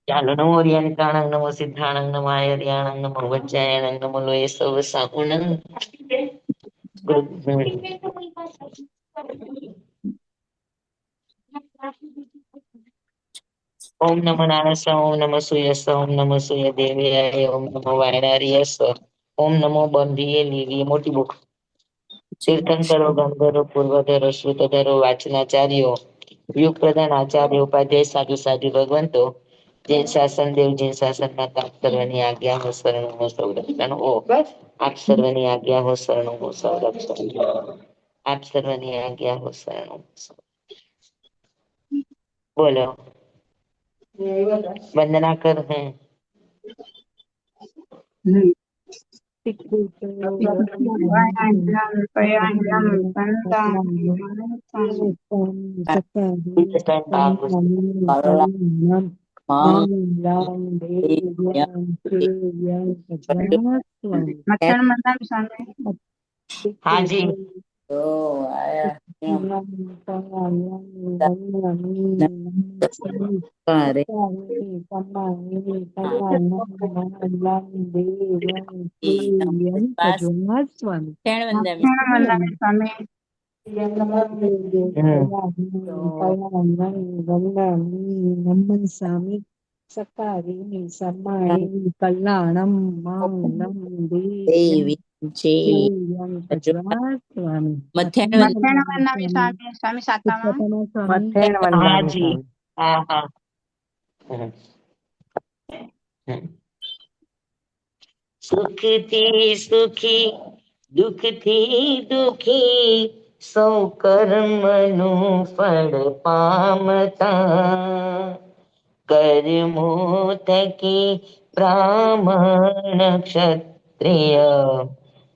ચાલો, નમો રિયાણિકાણંગ, નમો સિદ્ધાણંગ, નમો આયર્યાણંગ, નમો વજ્જાયણંગ, નમો લોય સવ સાકુણંગ. ઓમ નમો નારાયણ, ઓમ નમો સૂયસ્ස, ઓમ નમો સૂય દેવ્યાય, ઓમ નમો વાયરાર્યસ્સ, ઓમ નમો બંધીએ લીલીએ. મોટી બુક. તીર્થંકરો, ગંધરો, પૂર્વધરો, શ્રુતધરો, વાચનાચાર્યો, યુગ પ્રધાન આચાર્ય, ઉપાધ્યાય, સાધુ સાધુ ભગવંતો, જૈન શાસન દેવ, જૈન શાસનમાં તાપ કરવાની આજ્ઞા હો, શરણો હો, સંરક્ષણ હો. આપ સર્વની આજ્ઞા હો, શરણો હો, સંરક્ષણ હો. આપ સર્વની આજ્ઞા હો, શરણો હો. બોલો. વંદના કર હે. હાજી. સ્વામી સકારી સમાય કલ્યાણમ મંગલમ દેવી હાજી. હા હા. સુખથી સુખી, દુઃખથી દુઃખી, સૌ કર્મનું ફળ પામતા. કર્મો થકી બ્રાહ્મણ ક્ષત્રિય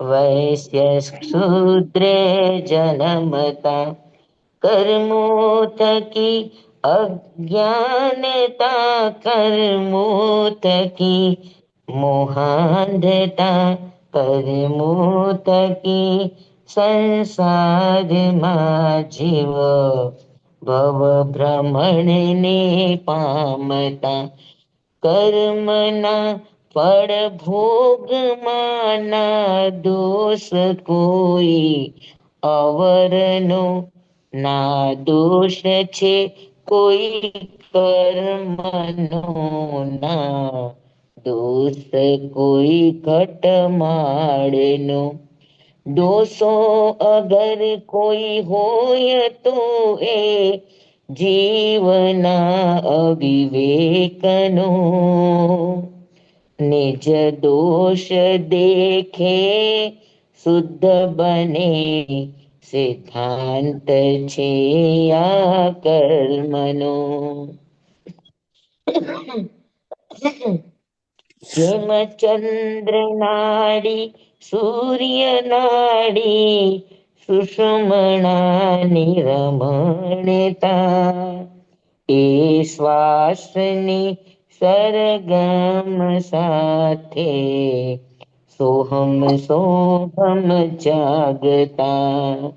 વૈશ્ય શૂદ્રે જન્મતા. કર્મો થકી અજ્ઞાનતા, કર્મો થકી મોહાંધતા, કર્મો થકી સંસારમાં જીવ ભવ ભ્રમણને પામતા. કર્મના ફળ ભોગમાં ના દોષ કોઈ અવરનો, ના દોષ છે કોઈ કર્મનો, ના દોષ કોઈ ઘટમાળનો. દોષો અગર કોઈ હોય તો એ જીવના અવિવેકનો. નિજ દોષ દેખે શુદ્ધ બને, સિદ્ધાંત છે આ કર્મનો. જેમ ચંદ્ર નાડી, સૂર્ય નાડી, સુષુમણા નિરમણતા. એ શ્વાસની સરગમ સાથે સોહમ સોહમ જાગતા.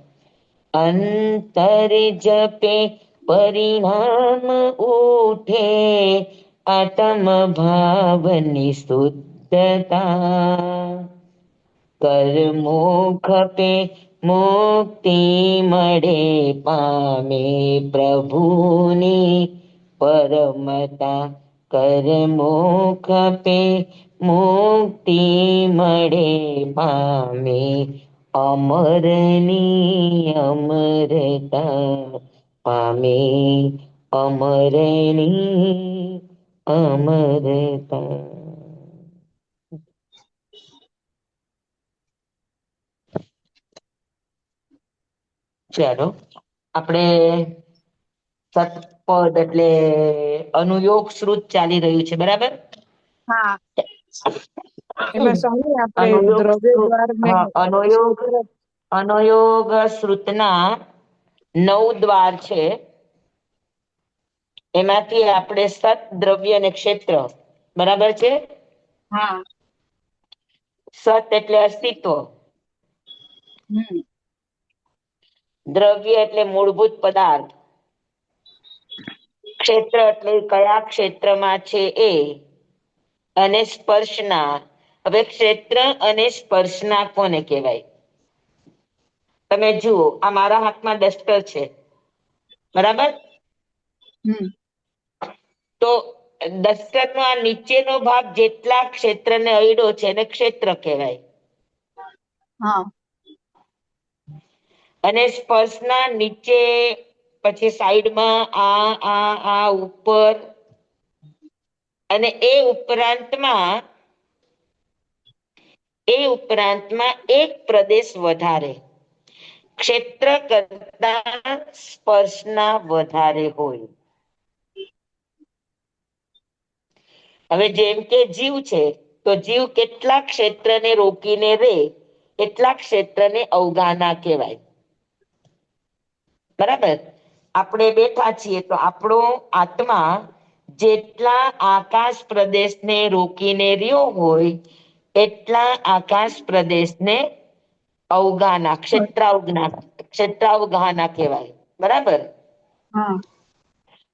અંતર જપે પરિણામ ઉઠે, આત્મ ભાવની શુદ્ધતા. કર્મો ખપે મુક્તિ મળે, પામે પ્રભુની પરમતા. કર્મો ખપે મુક્તિ મળે, પામે અમરની અમરતા. પામે અમરની અમરતા. ચાલો, આપણે સતપદ એટલે અનુયોગ શ્રુત ચાલી રહ્યું છે, બરાબર? હા, એમાં સ્વામી આપણે અનુયોગ દ્રવ્ય દ્વાર ને અનુયોગ શ્રુતના 9 દ્વાર છે. એમાંથી આપણે સત, દ્રવ્ય અને ક્ષેત્ર, બરાબર છે? હા. સત એટલે અસ્તિત્વ, હમ. દ્રવ્ય એટલે મૂળભૂત પદાર્થ, ક્ષેત્ર એટલે કયા ક્ષેત્રમાં છે એ, અને સ્પર્શના. હવે ક્ષેત્ર અને સ્પર્શના કોને કહેવાય? તમે જુઓ, આ મારા હાથમાં ડસ્ટર છે, બરાબર? તો ડસ્ટરનો આ નીચેનો ભાગ જેટલા ક્ષેત્રને અડ્યો છે એને ક્ષેત્ર કહેવાય. હા. અને સ્પર્શના નીચે, પછી સાઈડમાં, આ ઉપર, અને એ ઉપરાંતમાં એક પ્રદેશ વધારે, ક્ષેત્ર કરતા સ્પર્શના વધારે હોય. હવે જેમ કે જીવ છે, તો જીવ કેટલા ક્ષેત્રને રોકીને રે એટલા ક્ષેત્રને અવગાહના કહેવાય. બરાબર? આપણે બેઠા છીએ તો આપણો આત્મા જેટલા આકાશ પ્રદેશને રોકીને રહ્યો હોય એટલા આકાશ પ્રદેશને અવગાહના, ક્ષેત્રાવગાહના કહેવાય. બરાબર? હા.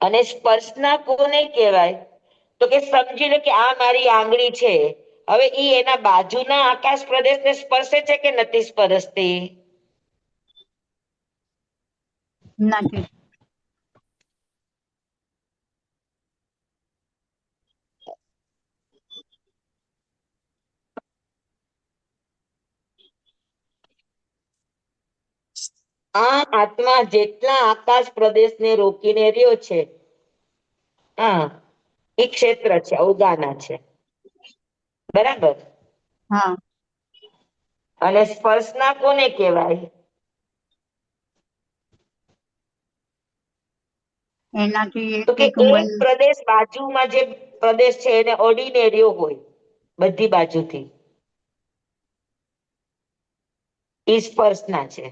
અને સ્પર્શના કોને કહેવાય? તો કે સમજી લો કે આ મારી આંગળી છે, હવે ઈ એના બાજુના આકાશ પ્રદેશને સ્પર્શે છે કે નથી સ્પર્શતી? નથી. આ આત્મા જેટલા આકાશ પ્રદેશને રોકીને રહ્યો છે, હા, એ ક્ષેત્ર છે, અવગાહના છે. બરાબર? હા. અને સ્પર્શના કોને કહેવાય? એનાથી તો કે એક એક પ્રદેશ, બાજુમાં જે પ્રદેશ છે એને અડીને રહ્યો હોય બધી બાજુથી, ઈ સ્પર્શના છે.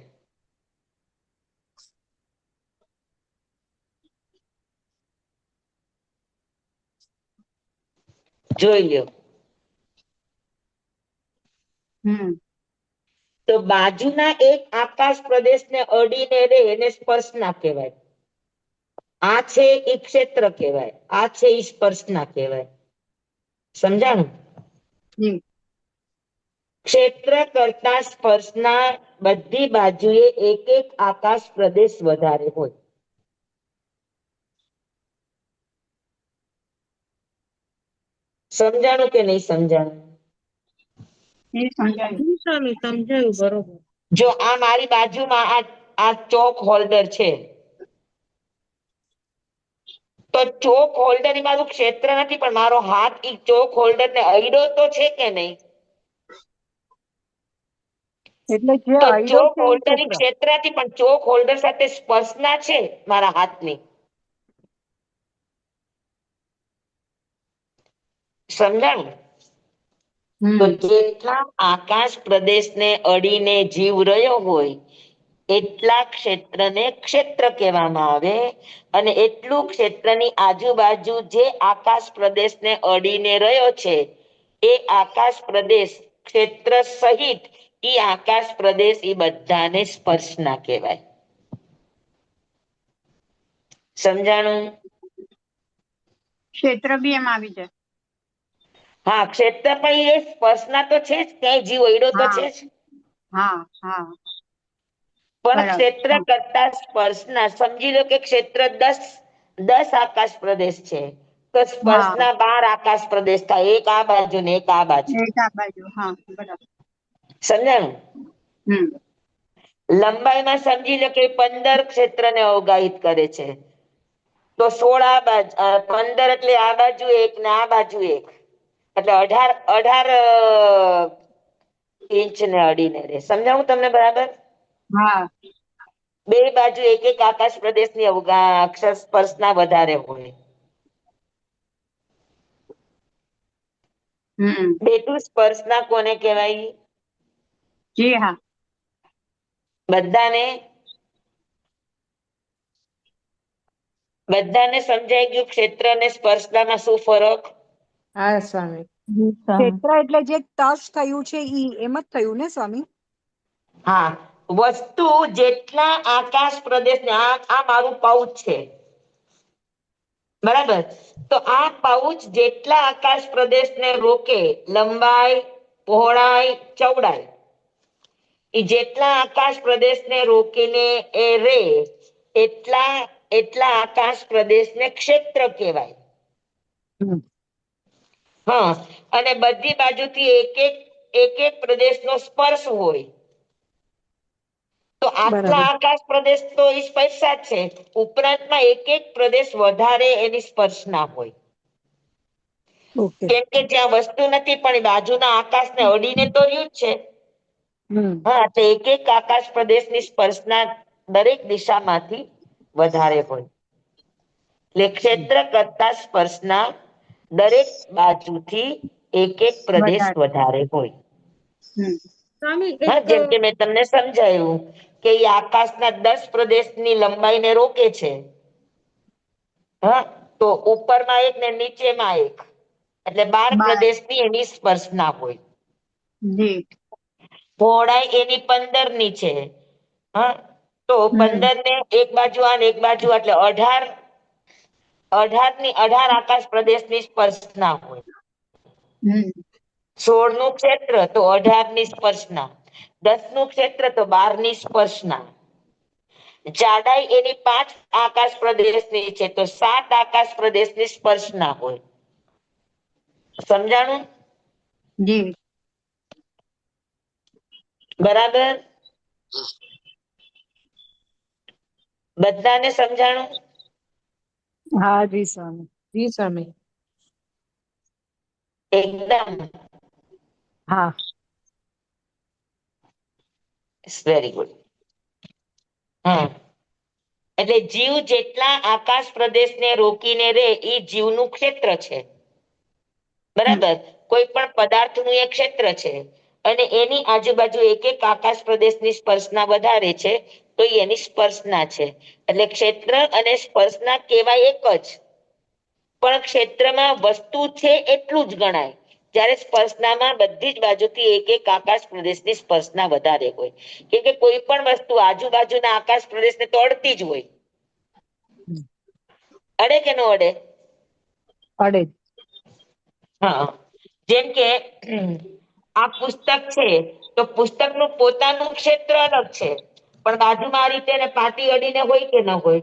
જોઈ લ્યો. તો બાજુના એક આકાશ પ્રદેશને અડીને રે એને સ્પર્શના કહેવાય. આ છે એ ક્ષેત્ર કહેવાય, આ છે એ સ્પર્શના કહેવાય. સમજાણું? ક્ષેત્ર કરતા સ્પર્શના બધી બાજુએ એક એક આકાશ પ્રદેશ વધારે હોય. સમજાણું કે નહીં સમજાણું? સમજાયું. બરોબર. જો આ મારી બાજુમાં આ ચોક હોલ્ડર છે, તો ચોક હોલ્ડર એ મારું ક્ષેત્ર નથી, પણ મારો હાથ ઈ ચોક હોલ્ડર ને અડ્યો તો છે કે નહીં? એટલે જે તો અડ્યો ચોક છે એ હોલ્ડર ક્ષેત્ર. ક્ષેત્ર નથી, પણ ચોક હોલ્ડર સાથે સ્પર્શના છે મારા હાથની. સમજાણું? તો જેટલા આકાશ પ્રદેશને અડીને જીવ રહ્યો હોય એટલા ક્ષેત્રને ક્ષેત્ર કહેવામાં આવે. અને એટલું ક્ષેત્રની આજુબાજુ જે આકાશ પ્રદેશને અડીને રહ્યો છે એ આકાશ પ્રદેશ ક્ષેત્ર સહિત ઈ આકાશ પ્રદેશ એ બધાને સ્પર્શના કહેવાય. સમજાણું? ક્ષેત્ર બી એમ આવી જાય. હા, ક્ષેત્ર પણ એ સ્પર્શના તો છે જ, ક્યાંય જીવ અડ્યો તો હા. છે જ. હા. હા. પણ બરાબર. ક્ષેત્ર કરતા સ્પર્શના, સમજી લો કે ક્ષેત્ર 10 આકાશ પ્રદેશ છે, તો હા. સ્પર્શના 12 આકાશ પ્રદેશ થાય, એક આ બાજુ ને એક આ બાજુ. એક આ બાજુ. હા, બરાબર. સમજાણું? લંબાઈમાં સમજી લો કે 15 ક્ષેત્રને અવગાહિત કરે છે, તો 16 આ બાજુ, 15 એટલે આ બાજુ એક ને આ બાજુ એક, એટલે 18 ઇંચ ને અડીને રે. સમજાવું તમને બરાબર? હા. બે બાજુ એક એક આકાશ પ્રદેશની અક્ષર સ્પર્શના વધારે હોય. બેઠું સ્પર્શના કોને કહેવાય? જી હા. બધાને સમજાઈ ગયું ક્ષેત્ર અને સ્પર્શનામાં શું ફરક? હા સ્વામી. ક્ષેત્ર એટલે જે ટચ થયું છે ઈ એમ જ થયું ને સ્વામી? હા, વસ્તુ જેટલા આકાશ પ્રદેશને, આ મારું પાઉચ છે, બરાબર. તો આ પાઉચ જેટલા આકાશ પ્રદેશને રોકે, લંબાઈ, પહોળાઈ, ચૌડાઈ, એ જેટલા આકાશ પ્રદેશને રોકીને એ રે એટલા એટલા આકાશ પ્રદેશને ક્ષેત્ર કહેવાય. હા, અને બધી બાજુથી એક એક પ્રદેશનો સ્પર્શ હોય. તો આટલા આકાશ પ્રદેશ તો એ સ્પર્શા છે, ઉપરાંતમાં એક એક પ્રદેશ વધારે એની સ્પર્શના હોય. કેમ કે જ્યાં વસ્તુ નથી પણ બાજુના આકાશને અડીને તો રહ્યું જ છે. હા, તો એક એક આકાશ પ્રદેશની સ્પર્શના દરેક દિશામાંથી વધારે હોય. એટલે ક્ષેત્ર કરતા સ્પર્શના દરેક બાજુથી એક એક પ્રદેશ વધારે હોય. હા, જેમ કે મેં તમને સમજાયું કે એ આકાશના 10 પ્રદેશની લંબાઈને રોકે છે. હા, તો ઉપરમાં એક ને નીચેમાં એક, એટલે 12 પ્રદેશની એની સ્પર્શના હોય. પહોળાઈ એની 15 ની છે. હા, તો 15 ને એક બાજુ આ એક બાજુ એટલે 18 આકાશ પ્રદેશની સ્પર્શના હોય. 16 નું ક્ષેત્ર તો 18 ની સ્પર્શના, 10 નું ક્ષેત્ર તો 12 ની સ્પર્શના. જાડાઈ એની 5 આકાશ પ્રદેશની છે, તો 7 આકાશ પ્રદેશની સ્પર્શના હોય. સમજાણું? જી. બરાબર. બધાને સમજાણું? હા જી સ્વામી. જી સ્વામી. એકદમ. હા. Very good. હા, એટલે જીવ જેટલા આકાશ પ્રદેશને રોકીને રે એ જીવનું ક્ષેત્ર છે. બરાબર. કોઈ પણ પદાર્થનું એક ક્ષેત્ર છે અને એની આજુબાજુ એક એક આકાશ પ્રદેશની સ્પર્શના વધારે છે, તો એની સ્પર્શના છે. એટલે ક્ષેત્ર અને સ્પર્શના કહેવાય એક જ, પણ ક્ષેત્રમાં વસ્તુ છે એટલું જ ગણાય. જ્યારે સ્પર્શનામાં બધી જ બાજુથી એક એક આકાશ પ્રદેશની સ્પર્શના વધારે હોય. કેમ કે કોઈ પણ વસ્તુ આજુબાજુના આકાશ પ્રદેશને તો અડતી જ હોય. અડે કે ન અડે? અડે. હા, જેમ કે આ પુસ્તક છે, તો પુસ્તકનું પોતાનું ક્ષેત્ર અલગ છે, પણ બાજુમાં આ રીતે એને પાટી અડીને હોય કે ન હોય?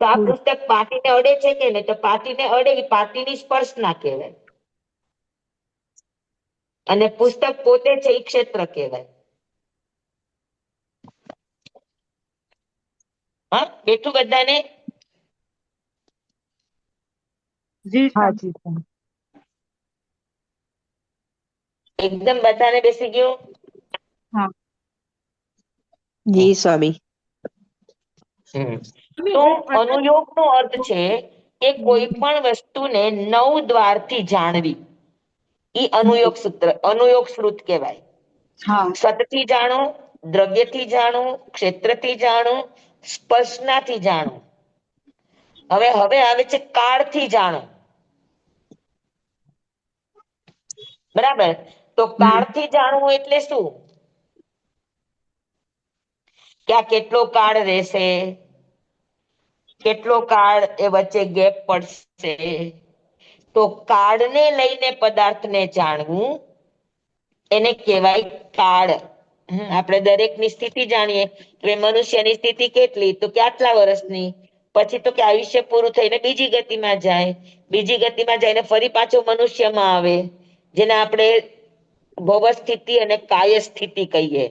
તો આ પુસ્તક પાટીને અડે છે કે નહીં? તો પાટીને અડે એ પાટીની સ્પર્શના કહેવાય. અને પુસ્તક પોતે છે એ ક્ષેત્ર કહેવાય. હા, બેઠું બધાને? હા જી. એકદમ બધાને બેસી ગયું? હા. જી સ્વામી. તો અનુયોગ નો અર્થ છે કે કોઈ પણ વસ્તુને 9 દ્વારથી જાણવી. ઈ અનુયોગ સૂત્ર, અનુયોગ શ્રુત કહેવાય. હા. સતથી જાણો, દ્રવ્યથી જાણો, ક્ષેત્રથી જાણો, સ્પર્શનાથી જાણો. હવે આવે છે કાળથી જાણો. બરાબર. તો કાળથી જાણવું એટલે શું? કે આ કેટલો કાળ રહેશે, કેટલો કાળ એ વચ્ચે ગેપ પડશે. તો કાળને લઈને પદાર્થને જાણવું એને કહેવાય કાળ. આપણે દરેકની સ્થિતિ જાણીએ કે મનુષ્યની સ્થિતિ કેટલી, તો કે આટલા વર્ષની. પછી તો કે આયુષ્ય પૂરું થઈને બીજી ગતિમાં જાય, બીજી ગતિમાં જઈને ફરી પાછો મનુષ્યમાં આવે, જેને આપણે ભવ સ્થિતિ અને કાય સ્થિતિ કહીએ.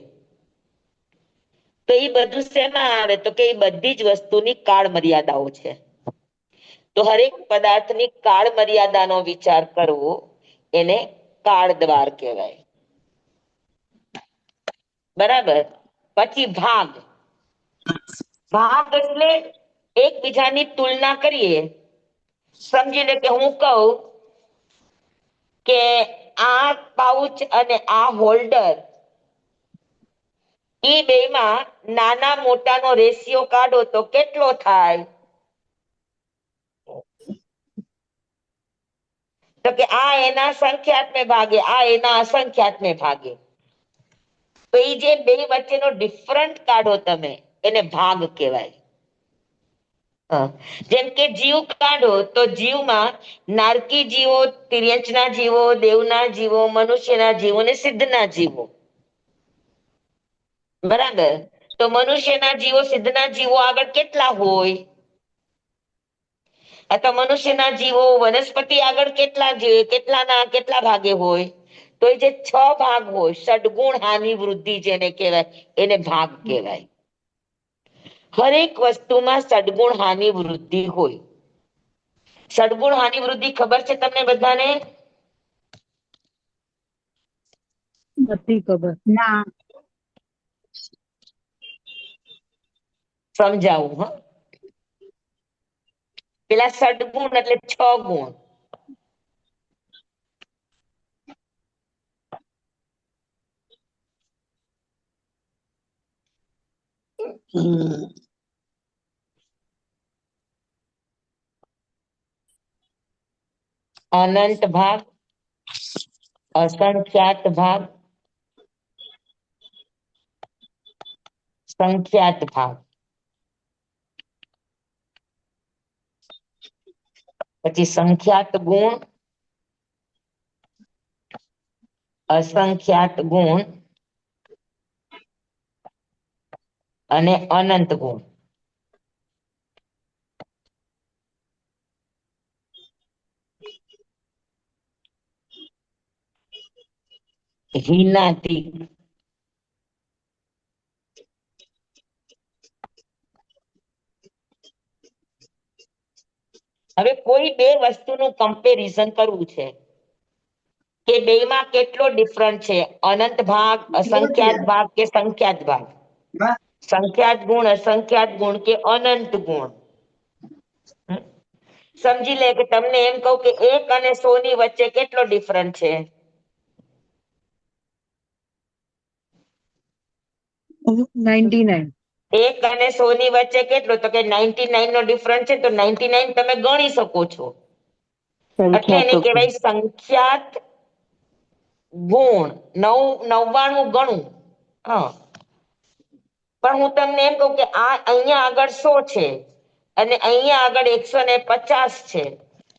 તો એ બધું શેમાં આવે? તો કે એ બધી જ વસ્તુની કાળ મર્યાદાઓ છે. તો હરેક પદાર્થની કાળ મર્યાદાનો વિચાર કરવો એને કાળ દ્વાર કહેવાય. બરાબર. પછી ભાગ. ભાગ એટલે એકબીજાની તુલના કરીએ. સમજી લે કે હું કહું કે આ પાઉચ અને આ હોલ્ડર, ઈ બેમાં નાના મોટાનો રેશિયો કાઢો તો કેટલો થાય? તો કે આ એના સંખ્યાતને ભાગે, આ એના અસંખ્યાતને ભાગે. તો એ જે બે વચ્ચેનો ડિફરન્ટ કાઢો તમે, એને ભાગ કહેવાય. હા. જેમ કે જીવ કાઢો તો જીવમાં નારકી જીવો, તિર્યંચના જીવો, દેવના જીવો, મનુષ્યના જીવો અને સિદ્ધના જીવો. બરાબર. તો મનુષ્યના જીવો, સિદ્ધના જીવો આગળ કેટલા હોય? અથવા મનુષ્યના જીવો વનસ્પતિ આગળ કેટલા ભાગે હોય? તો એ જે 6 ભાગ હોય, ષડગુણ હાનિ વૃદ્ધિ જેને કહેવાય, એને ભાગ કહેવાય. હરેક વસ્તુમાં સદગુણ હાનિ વૃદ્ધિ હોય. સદગુણ હાનિ વૃદ્ધિ ખબર છે તમને બધાને? નથી ખબર. ના. સમજાવું હા. પેલા સદગુણ એટલે 6 ગુણ. અનંત ભાગ, અસંખ્યાત ભાગ, સંખ્યાત ભાગ. પછી સંખ્યાત ગુણ, અસંખ્યાત ગુણ અને અનંત ગુણ. હિનાતિ. હવે કોઈ બે વસ્તુનું કમ્પેરિઝન કરવું છે કે બેમાં કેટલો ડિફરન્ટ છે, અનંત ભાગ, અસંખ્યાત ભાગ કે સંખ્યાત ભાગ. સંખ્યાત ગુણ, અસંખ્યાત ગુણ કે અનંત ગુણ. સમજી લે કે તમને એમ કહું કે 1 અને 100 ની વચ્ચે કેટલો ડિફરન્ટ છે? 99. 1 અને 100 ની વચ્ચે કેટલો? તો કે 99 નો ડિફરન્ટ છે, તો 99 તમે ગણી શકો છો. એટલે એને કહેવાય સંખ્યાત ગુણ. 99 ગણું. હા. પણ હું તમને એમ કહું કે આ અહીંયા આગળ 100 છે અને અહીંયા આગળ 150 છે,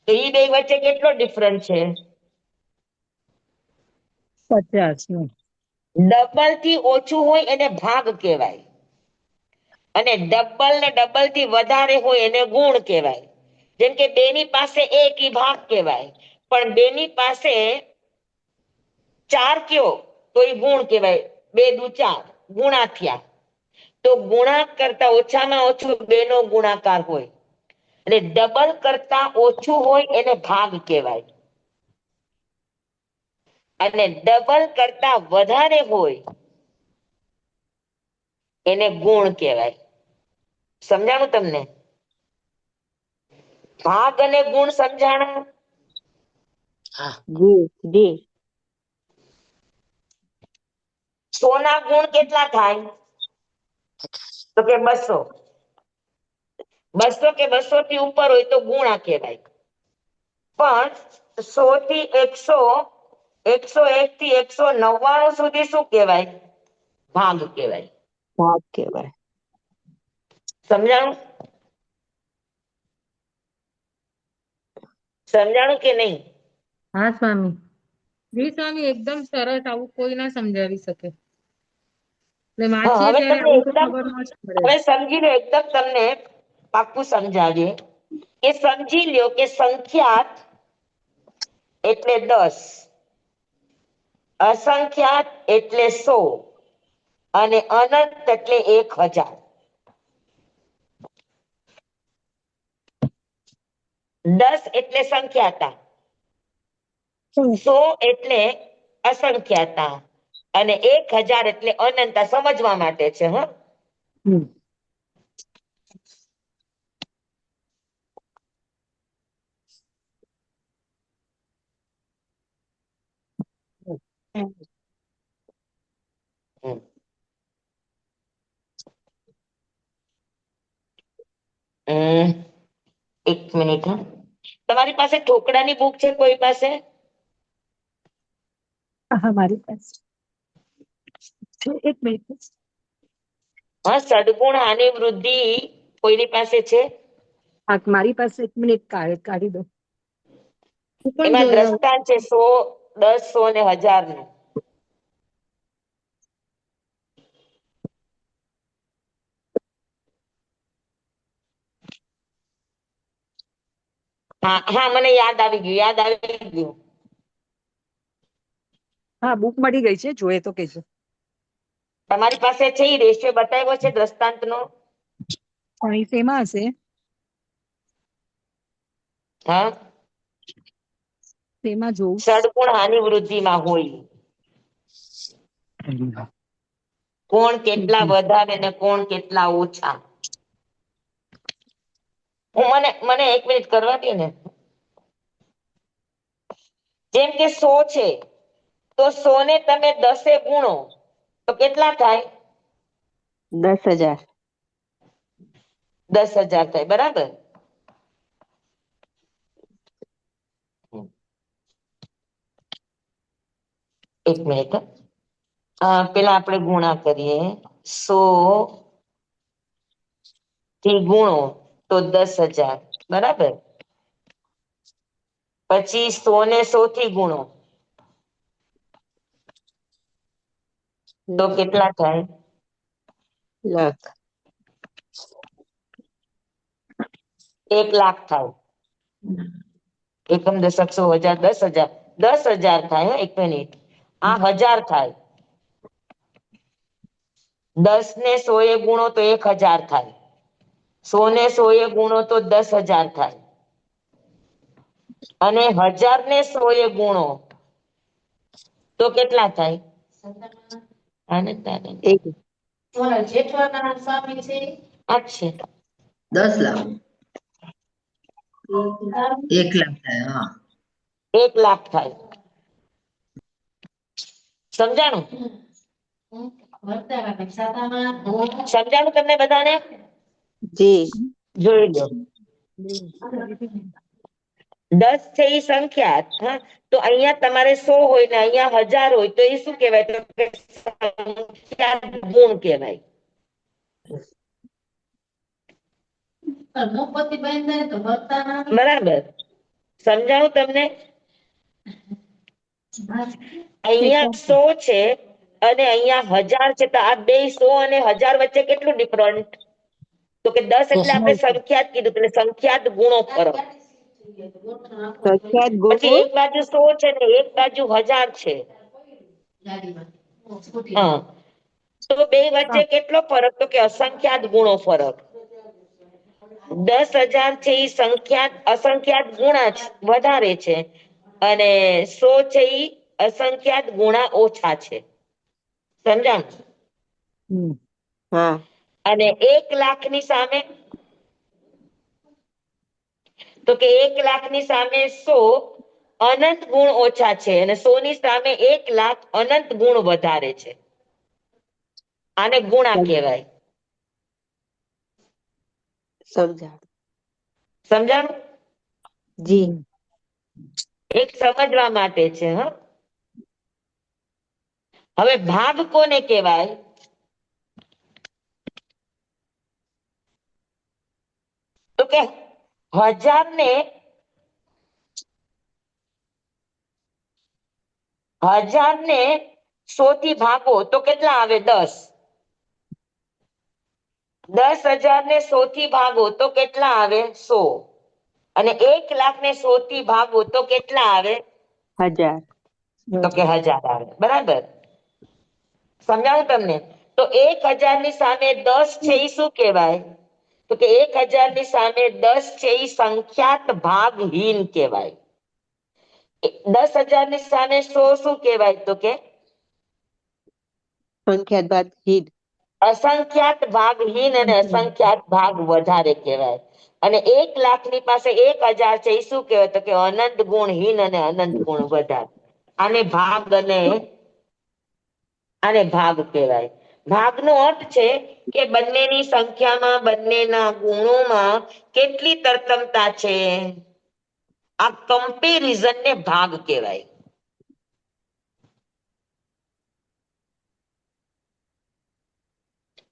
તો એ બે વચ્ચે કેટલો ડિફરન્ટ છે? 50. ડબલ થી ઓછું હોય એને ભાગ કહેવાય અને ડબલ ને ડબલ થી વધારે હોય એને ગુણ કહેવાય. જેમ કે 2 ની પાસે 1 ઈ ભાગ કહેવાય, પણ 2 ની પાસે 4 કયો તો એ ગુણ કહેવાય. 2 દુ 4 ગુણા થયા. તો ગુણાક કરતા ઓછામાં ઓછું 2 નો ગુણાકાર હોય અને ડબલ કરતા ઓછું હોય એને ભાગ કહેવાય અને ડબલ કરતા વધારે હોય એને ગુણ કહેવાય. સમજાણું તમને? ભાગ અને ગુણ સમજાણા? ગુડ. 100 ના ગુણ કેટલા થાય? તો કે 200. 200 કે 200 થી ઉપર હોય તો ગુણા કહેવાય. પણ 100 થી 100, 101 થી 199 સુધી શું કહેવાય? ભાગ કહેવાય. ભાગ કહેવાય. સમજાણું? સમજાણું કે નહીં? હા સ્વામી. જી સ્વામી, એકદમ સરસ. આવું કોઈ ના સમજાવી શકે. એટલે હા, વાંચીએ હવે ત્યારે તમને આવું તો એકદમ ખબર ન જ પડે. હવે સમજી લો, એકદમ તમને પાક્કું સમજાવીએ કે સમજી લ્યો કે સંખ્યાત એટલે 10, અસંખ્યાત એટલે 100 અને અનંત એટલે 1000. 10 એટલે સંખ્યાતા, 100 એટલે અસંખ્યાતા અને 1000 એટલે અનંતા. સમજવા માટે છે. હા. હમ. એક મિનિટ. હા, તમારી પાસે ઠોકડાની બુક છે કોઈ પાસે? હા, મારી પાસે છે. એક મિનિટ. હા, સદગુણ હાનિ વૃદ્ધિ કોઈની પાસે છે? મારી પાસે 1 મિનિટ કાઢી દો. હું પણ એમાં જોઈ આવું. દ્રષ્ટાંત છે 100, 10, 100 ને 1000 નું. હા હા, મને યાદ આવી ગયું. હા, બુક મળી ગઈ છે, જોઈએ તો કેજો. તમારી પાસે છે એ રેશિયો બતાવ્યો છે દ્રષ્ટાંત નો? પણ એ શેમાં હશે? હા, શેમાં જોઉં? ષડગુણ હાનિ વૃદ્ધિમાં હોય. કોણ કેટલા વધારે ને કોણ કેટલા ઓછા. મને 1 મિનિટ કરવા દો ને. જેમ કે 100 છે તો 100 ને તમે 10 ગુણો તો કેટલા થાય? 10,000. 10,000 થાય, બરાબર. એક મિનિટ. પેલા આપણે ગુણા કરીએ. 100 થી ગુણો તો 10,000, બરાબર. પછી 100 ને 100 થી ગુણો તો કેટલા થાય? લાખ. 1,00,000 થાય. એકમ દશક 100,000 10,000, 10,000 થાય. 1 મિનિટ. આ 1000 થાય. 10 ને 100 એ ગુણો તો 1,000 થાય. 100 ને 100 એ ગુણો તો 10,000 થાય. અને 1000 ને 100 એ ગુણો તો કેટલા થાય? એક. જેઠવાના સ્વામી છે આ જ છે. 10,00,000. 1,00,000 થાય. હા, 1,00,000 થાય. સમજાણું? સમજાણું તમને બધાને? જી. જોઈ લો. 10 છે એ સંખ્યા. હા, તો અહીંયા તમારે 100 હોય ને અહીંયા 1000 હોય તો એ શું કહેવાય? તો કે સંખ્યાત ગુણ કહેવાય. બરાબર. સમજાણું તમને? અહીંયા 100 છે અને અહીંયા 1000 છે, તો આ બે 100 અને 1000 વચ્ચે કેટલું ડિફરન્ટ? તો કે 10 એટલે આપણે સંખ્યાત કીધું, એટલે સંખ્યાત ગુણો ફરક. પ્રખ્યાત પછી ગુણ. એક બાજુ 100 છે ને એક બાજુ 1000 છે. હા, તો બે વચ્ચે કેટલો ફરક? તો કે અસંખ્યાત ગુણો ફરક. 10,000 છે એ અસંખ્યાત ગુણા વધારે છે અને 100 છે એ અસંખ્યાત ગુણા ઓછા છે. સમજાણ? હા. અને 1,00,000 ની સામે, તો કે 1,00,000 ની સામે 100 અનંત ગુણ ઓછા છે અને 100 ની સામે 1,00,000 અનંત ગુણ વધારે છે. આને ગુણા કહેવાય. સમજાણ. સમજાણું? જી. એક સમજવા માટે છે. હા, હવે ભાગ કોને કહેવાય? તો કે 1000 ને 100 થી ભાગો તો કેટલા આવે? 10. 10,000 ને 100 થી ભાગો તો કેટલા આવે? 100. અને 1,00,000 ને 100 થી ભાગો તો કેટલા આવે? 1000. તો કે 1000 આવે. બરાબર. સમજાવું તમને? તો 1,000 ની સામે 10 છે એ શું કહેવાય? તો કે 1,000 ની સામે 10 છે એ સંખ્યાત ભાગહીન કહેવાય. 10,000 ની સામે 100 શું કહેવાય? તો કે સંખ્યાત ભાગહીન. અસંખ્યાત ભાગહીન અને અસંખ્યાત ભાગ વધારે કહેવાય. અને 1,00,000 ની પાસે 1,000 છે એ શું કહેવાય? તો કે અનંત ગુણહીન અને અનંત ગુણ વધારે. આને ભાગ કહેવાય. ભાગનો અર્થ છે કે બંનેની સંખ્યામાં, બંનેના ગુણોમાં કેટલી તરતમતા છે. આ કમ્પેરિઝનને ભાગ કહેવાય.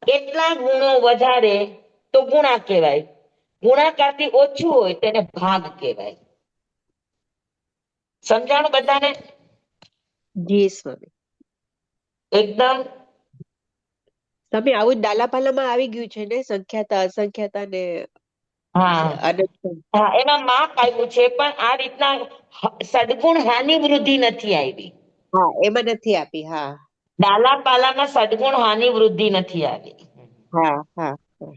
કેટલા ગુણો વધારે તો ગુણા કહેવાય ગુણાકારથી ઓછું હોય તેને ભાગ કહેવાય. સમજાણું બધાને? જી સ્વામી. એકદમ સ્વામી આવું જ ડાલાપાલામાં આવી ગયું છે ને, સંખ્યાતા અસંખ્યાતા ને હા અનંત. હા, એમાં માપ આવ્યું છે, પણ આ રીતના સદગુણ હાનિ વૃદ્ધિ નથી આવી. હા, એમાં નથી આપી. હા ડાલાપાલામાં સદગુણ હાનિ વૃદ્ધિ નથી આવી. હા હા હા.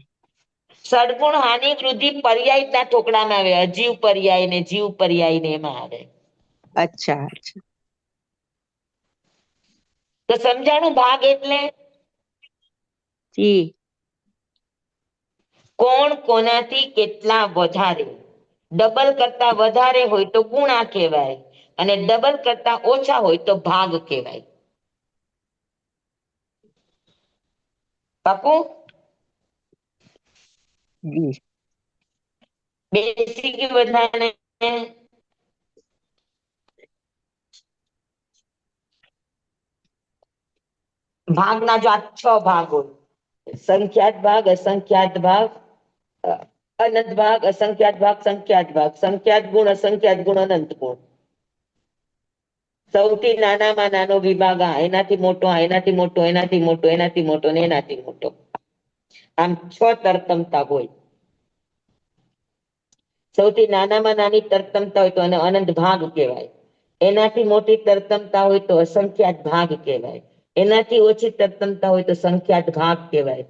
સદગુણ હાનિ વૃદ્ધિ પર્યાયના ઠોકડામાં આવે. અજીવ પર્યાય ને જીવ પર્યાય ને એમાં આવે. અચ્છા અચ્છા. તો સમજાણું? ભાગ એટલે જી. કોણ કોનાથી કેટલા વધારે. ડબલ કરતા વધારે હોય તો ગુણા કહેવાય, અને ડબલ કરતા ઓછા હોય તો ભાગ કહેવાય. પાકું? જી. બેસી ગયું બધાને? ભાગના જો આ 6 ભાગ હોય: સંખ્યાત ભાગ, અસંખ્યાત ભાગ, અનંત ભાગ, અસંખ્યાત ભાગ, સંખ્યાત ભાગ, સંખ્યાત ગુણ, અસંખ્યાત ગુણ, અનંત ગુણ. સૌથી નાનામાં નાનો વિભાગ આ, એનાથી મોટો, એનાથી મોટો, એનાથી મોટો, એનાથી મોટો ને એનાથી મોટો. આમ 6 તરતમતા હોય. સૌથી નાનામાં નાની તરતમતા હોય તો એને અનંત ભાગ કહેવાય. એનાથી મોટી તરતમતા હોય તો અસંખ્યાત ભાગ કહેવાય. એનાથી ઓછી તરતમતા હોય તો સંખ્યાત ભાગ કહેવાય.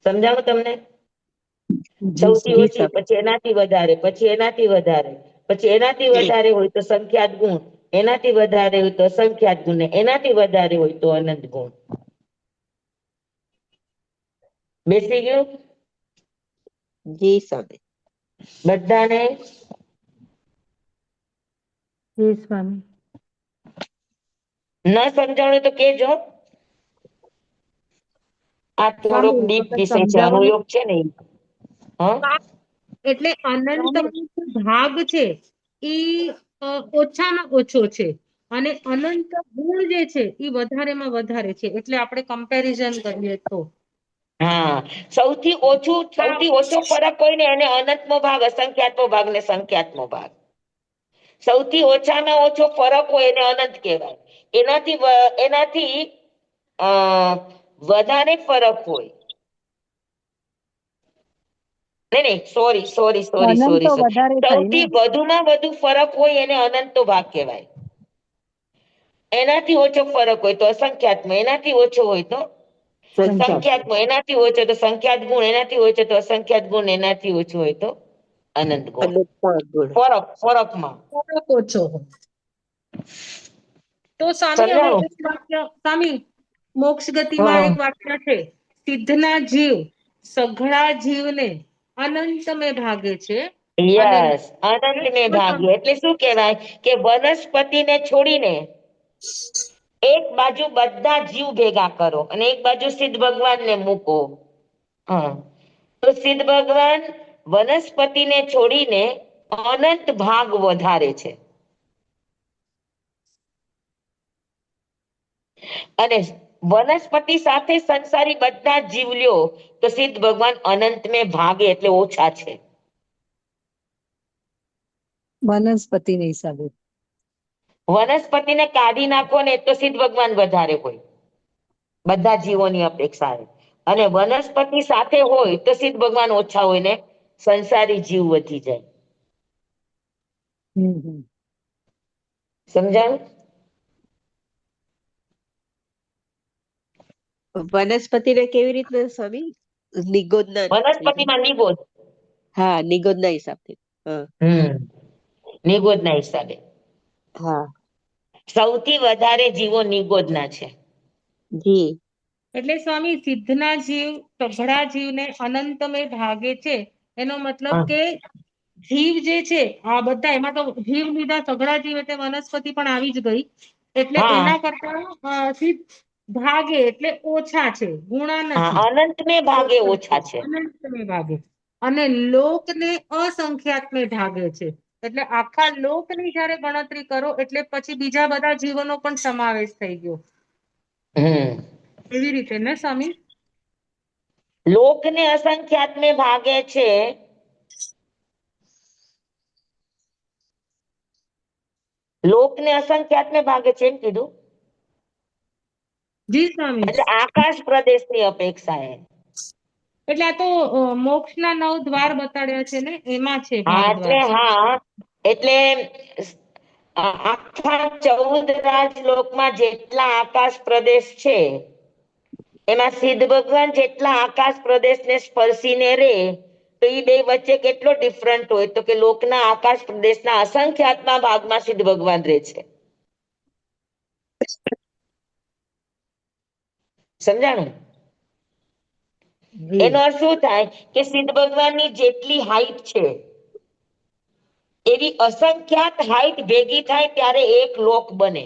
સમજાવું તમને? સૌથી જી ઓછી, પછી એનાથી વધારે, પછી એનાથી વધારે, પછી એનાથી વધારે હોય તો સંખ્યાત ગુણ, એનાથી વધારે હોય તો અસંખ્યાત ગુણ, એનાથી વધારે હોય તો અનંત ગુણ. બેસી ગયું જી સ્વામી. બધાને? જી સ્વામી. ન સમજાણું તો કેજો. આ થોડોક સ્વામી ડીપ તમે વિષય છે, સમજાવવાનું. અનુયોગ છે ને ઈ. હા, એટલે અનંતમાં જે ભાગ છે એ ઓછામાં ઓછો છે, અને અનંત ગુણ જે છે એ વધારેમાં વધારે છે. એટલે આપણે કમ્પેરિઝન કરીએ તો હા, સૌથી ઓછો ફરક હોય ને એને અનંતમો ભાગ, અસંખ્યાતનો ભાગ ને સંખ્યાતનો ભાગ. સૌથી ઓછામાં ઓછો ફરક હોય એને અનંત કહેવાય. એનાથી વધારે ફરક હોય. નહીં, સોરી સોરી સોરી અનંત સોરી તો સોરી વધારે થાય ને. સૌથી વધુમાં વધુ ફરક હોય એને અનંતનો ભાગ કહેવાય. એનાથી ઓછો ફરક હોય તો અસંખ્યાતમાં, એનાથી ઓછો હોય તો સંખ્યાત. સંખ્યાતમાં, એનાથી ઓછો તો સંખ્યાત ગુણ, એનાથી ઓછો તો અસંખ્યાત ગુણ, એનાથી ઓછો હોય તો અનંત ગુણ. અનંત ગુણ. ફરકમાં ફરક ઓછો હોય. તો સ્વામી હવે સમજાણું? એક વાક્ય, સ્વામી મોક્ષ ગતિમાં હા, એક વાક્ય છે: સિદ્ધના જીવ સઘળા જીવને અનંત મેં ભાગે છે, અને યસ, અનંત ને ભાગ્ય એટલે શું કહેવાય કે વનસ્પતિને છોડીને એક બાજુ બધા જીવ ભેગા કરો અને એક બાજુ સિદ્ધ ભગવાનને મૂકો. હા, તો સિદ્ધ ભગવાન વનસ્પતિને છોડીને અનંત ભાગ વધારે છે, અને વનસ્પતિ સાથે સંસારી બધા જીવ લ્યો તો સિદ્ધ ભગવાન અનંત ને ભાગે એટલે ઓછા છે. વનસ્પતિના હિસાબે. વનસ્પતિને કાઢી નાખો ને તો સિદ્ધ ભગવાન વધારે હોય બધા જીવોની અપેક્ષા. અને વનસ્પતિ સાથે હોય તો સિદ્ધ ભગવાન ઓછા હોય ને સંસારી જીવ વધી જાય. હમ. સમજાણું? વનસ્પતિને કેવી રીતના સ્વામી? નિગોદના. વનસ્પતિમાં નિબોધ. હા, નિગોદના હિસાબથી. હા નિબોધના હિસાબે હા. સૌથી વધારે જીવો નિગોદના છે. જી. એટલે સ્વામી સિદ્ધના જીવ સઘળા જીવને અનંતમય ભાગે છે, એનો મતલબ હા, કે જીવ જે છે આ બધા, એમાં તો જીવ લીધા સઘળા જીવ એટલે વનસ્પતિ પણ આવી જ ગઈ. એટલે હા, એના કરતા સિદ્ધ ભાગે એટલે ઓછા છે, ગુણા નથી. હા, અનંત ને ભાગે ઓછા છે. અનંતમે ભાગે. અને લોકને અસંખ્યાતને ભાગે છે. એટલે આખા લોકની જયારે ગણતરી કરો એટલે પછી બીજા બધા જીવોનો પણ સમાવેશ થઈ ગયો. હમ એવી રીતે ને સ્વામી? લોકને અસંખ્યાત में ભાગે છે લોકને અસંખ્યાત में ભાગે છે એમ કીધું જી સ્વામી એટલે આકાશ પ્રદેશની અપેક્ષાએ એટલે આ તો મોક્ષના 9 દ્વાર બતાડ્યા છે ને એમાં છે હા ભાગ એટલે દ્વાર હા એટલે આખા 14 રાજલોકમાં જેટલા આકાશ પ્રદેશ છે એમાં સિદ્ધ ભગવાન જેટલા આકાશ પ્રદેશને સ્પર્શીને રે તો એ બે વચ્ચે કેટલો ડિફરન્ટ હોય તો કે લોકના આકાશ પ્રદેશના અસંખ્યાતમાં ભાગમાં સિદ્ધ ભગવાન રહે છે સમજાણું જી એનો અર્થ શું થાય કે સિદ્ધ ભગવાનની જેટલી હાઈટ છે એવી અસંખ્યાત હાઈટ ભેગી થાય ત્યારે એક લોક બને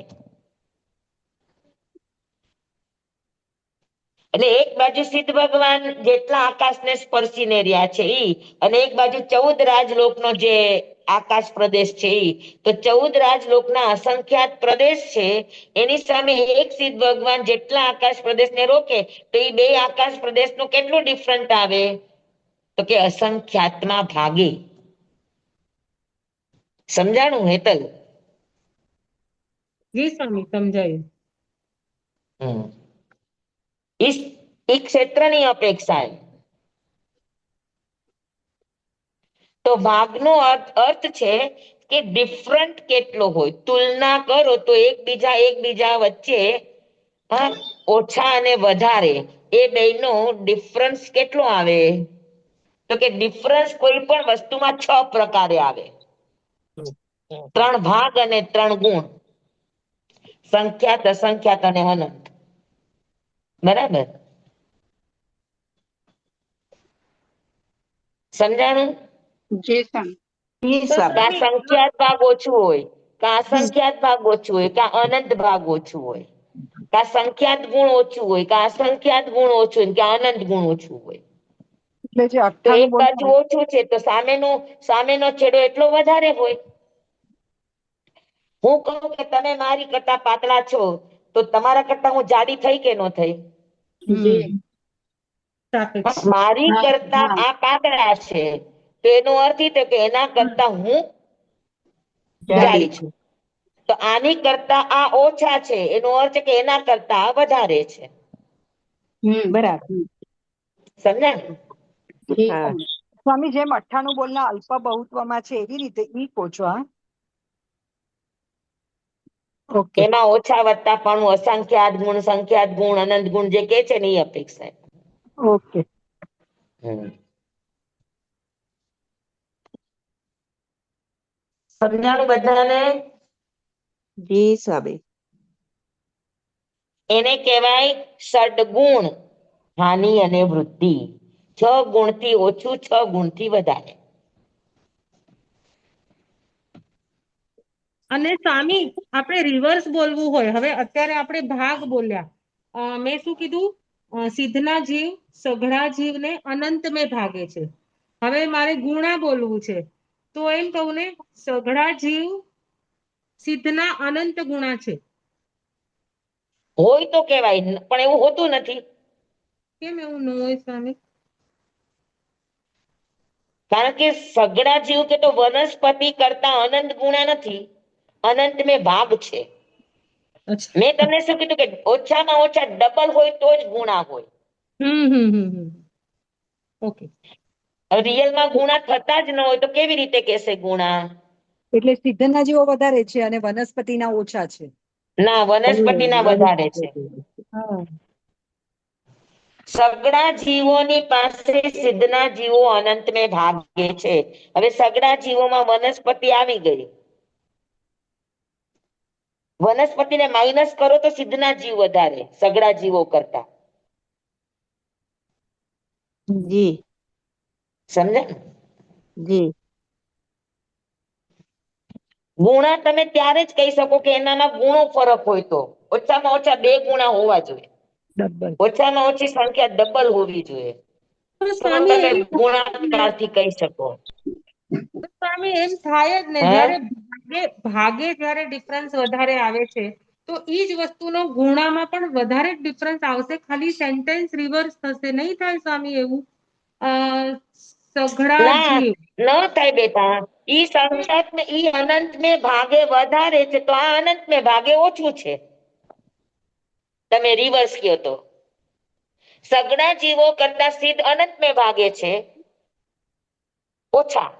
એટલે એક બાજુ સિદ્ધ ભગવાન જેટલા આકાશને સ્પર્શીને રહ્યા છે ઈ અને એક બાજુ 14 રાજલોકનો જે આકાશ પ્રદેશ છે ઈ તો 14 રાજલોકના અસંખ્યાત પ્રદેશ છે એની સામે એક સિદ્ધ ભગવાન જેટલા આકાશ પ્રદેશને રોકે તો એ બે આકાશ પ્રદેશનું કેટલું ડિફરન્ટ આવે તો કે અસંખ્યાતમાં ભાગે સમજાણું હેતલ જી સ્વામી સમજાયું ઈ ક્ષેત્રની અપેક્ષાએ તો ભાગનો અર્થ છે કે ડિફરન્ટ કેટલો હોય તુલના કરો તો એકબીજા વચ્ચે ઓછા અને વધારે એ બેનો ડિફરન્સ કેટલો આવે તો કે ડિફરન્સ કોઈ પણ વસ્તુમાં 6 પ્રકારે આવે 3 ભાગ અને 3 ગુણ સંખ્યાત અસંખ્યાત અને અનંત બરાબર સમજાણું જી સ્વામી જી તો સ્વામી કા સ્વામી સંખ્યાત ભાગ ઓછું હોય કા અસંખ્યાત ભાગ ઓછું હોય કા અનંત ભાગ ઓછું હોય કા સંખ્યાત ગુણ ઓછું હોય કા અસંખ્યાત ગુણ ઓછું હોય કા અનંત ગુણ ઓછું હોય એટલે જે તો 98 એક બાજુ ઓછું છે તો સામેનો છેડો એટલો વધારે હોય હું કહું કે તમે મારી કરતા પાતળા છો તો તમારા કરતા હું જાડી થઈ કે ન થઈ જી સાપેક્ષ મારી હા કરતા હા આ પાતળા છે તો એનો અર્થ એ થયો કે એના કરતા હું જાડી છું તો આની કરતા આ ઓછા છે એનો અર્થ કે એના કરતા આ વધારે છે બરાબર સમજ્યા જી હા સ્વામી સ્વામી જેમ 98 બોલના અલ્પ બહુત્વમાં છે એવી રીતે ઈ કહો છો હા ઓકે એમાં ઓછા વત્તા પણ અસંખ્યાત ગુણ અનંત ગુણ જે કે છે ને એ અપેક્ષા ઓકે સમજાણું બધાને જી સ્વામી એને કહેવાય ષડગુણ હાનિ અને વૃદ્ધિ 6 ગુણથી ઓછું 6 ગુણથી વધારે અને સ્વામી આપણે રિવર્સ બોલવું હોય હવે અત્યારે આપણે ભાગ બોલ્યા મેં શું કીધું સિદ્ધના જીવ સઘળા જીવને અનંત મેં ભાગે છે હવે મારે ગુણા બોલવું છે તો એમ કહું ને સઘળા જીવ સિદ્ધના અનંત ગુણા છે હોય તો કહેવાય પણ એવું હોતું નથી કેમ એવું ન હોય સ્વામી કારણ કે સઘળા જીવ કે તો વનસ્પતિ કરતા અનંત ગુણા નથી અનંત મેં ભાગ છે અચ્છા મેં તમને શું કીધું કે ઓછામાં ઓછા ડબલ હોય તો જ ગુણા હોય ઓકે રિયલમાં ગુણા થતા જ ન હોય તો કેવી રીતે કહેશે ગુણા એટલે સિદ્ધના જીવો વધારે છે અને વનસ્પતિના ઓછા છે ના વનસ્પતિના વધારે છે હા સગડા જીવોની પાસે સિદ્ધના જીવો અનંત મેં ભાગે છે હવે સગડા જીવોમાં વનસ્પતિ આવી ગઈ વનસ્પતિને માઇનસ કરો તો સિદ્ધના જીવ વધારે સગડા જીવો કરતા જી સમજ્યા જી ગુણા તમે ત્યારે જ કહી શકો કે એનામાં ગુણો ફરક હોય તો ઓછામાં ઓછા 2 ગુણા હોવા જોઈએ ડબલ ઓછામાં ઓછી સંખ્યા ડબલ હોવી જોઈએ તો તો સ્વામી તમે એમ ગુણાકારથી કહી શકો સ્વામી એમ થાય જ ને હે જ્યારે ભાગે જ્યારે ડિફરન્સ વધારે આવે છે તો એ જ વસ્તુનો ગુણામાં પણ વધારે ડિફરન્સ આવશે, ખાલી સેન્ટેન્સ રિવર્સ થશે. નહીં થાય સ્વામી એવું? સઘળા ના જીવ. ન થાય બેટા. ઈ સંખ્યાત ને ઈ અનંત ને ભાગે વધારે છે તો આ અનંત ને ભાગે ઓછું છે. તમે રિવર્સ કયો તો સગડા જીવો કરતા સિદ્ધ અનંત ને ભાગે છે ઓછા.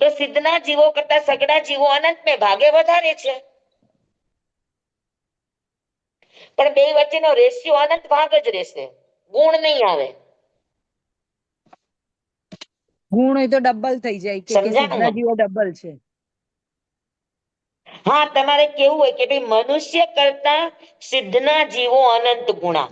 તો સિદ્ધના જીવો કરતા સગડા જીવો અનંત ને ભાગે વધારે છે. પણ બે વચ્ચેનો રેશિયો અનંત ભાગ જ રહેશે, ગુણ નહીં આવે. ગુણ હોય તો ડબલ થઈ જાય કે સમજાણું સિદ્ધના ને? જીવો ડબલ છે. હા, તમારે કેવું હોય કે ભાઈ મનુષ્ય કરતા સિદ્ધના જીવો અનંત ગુણા.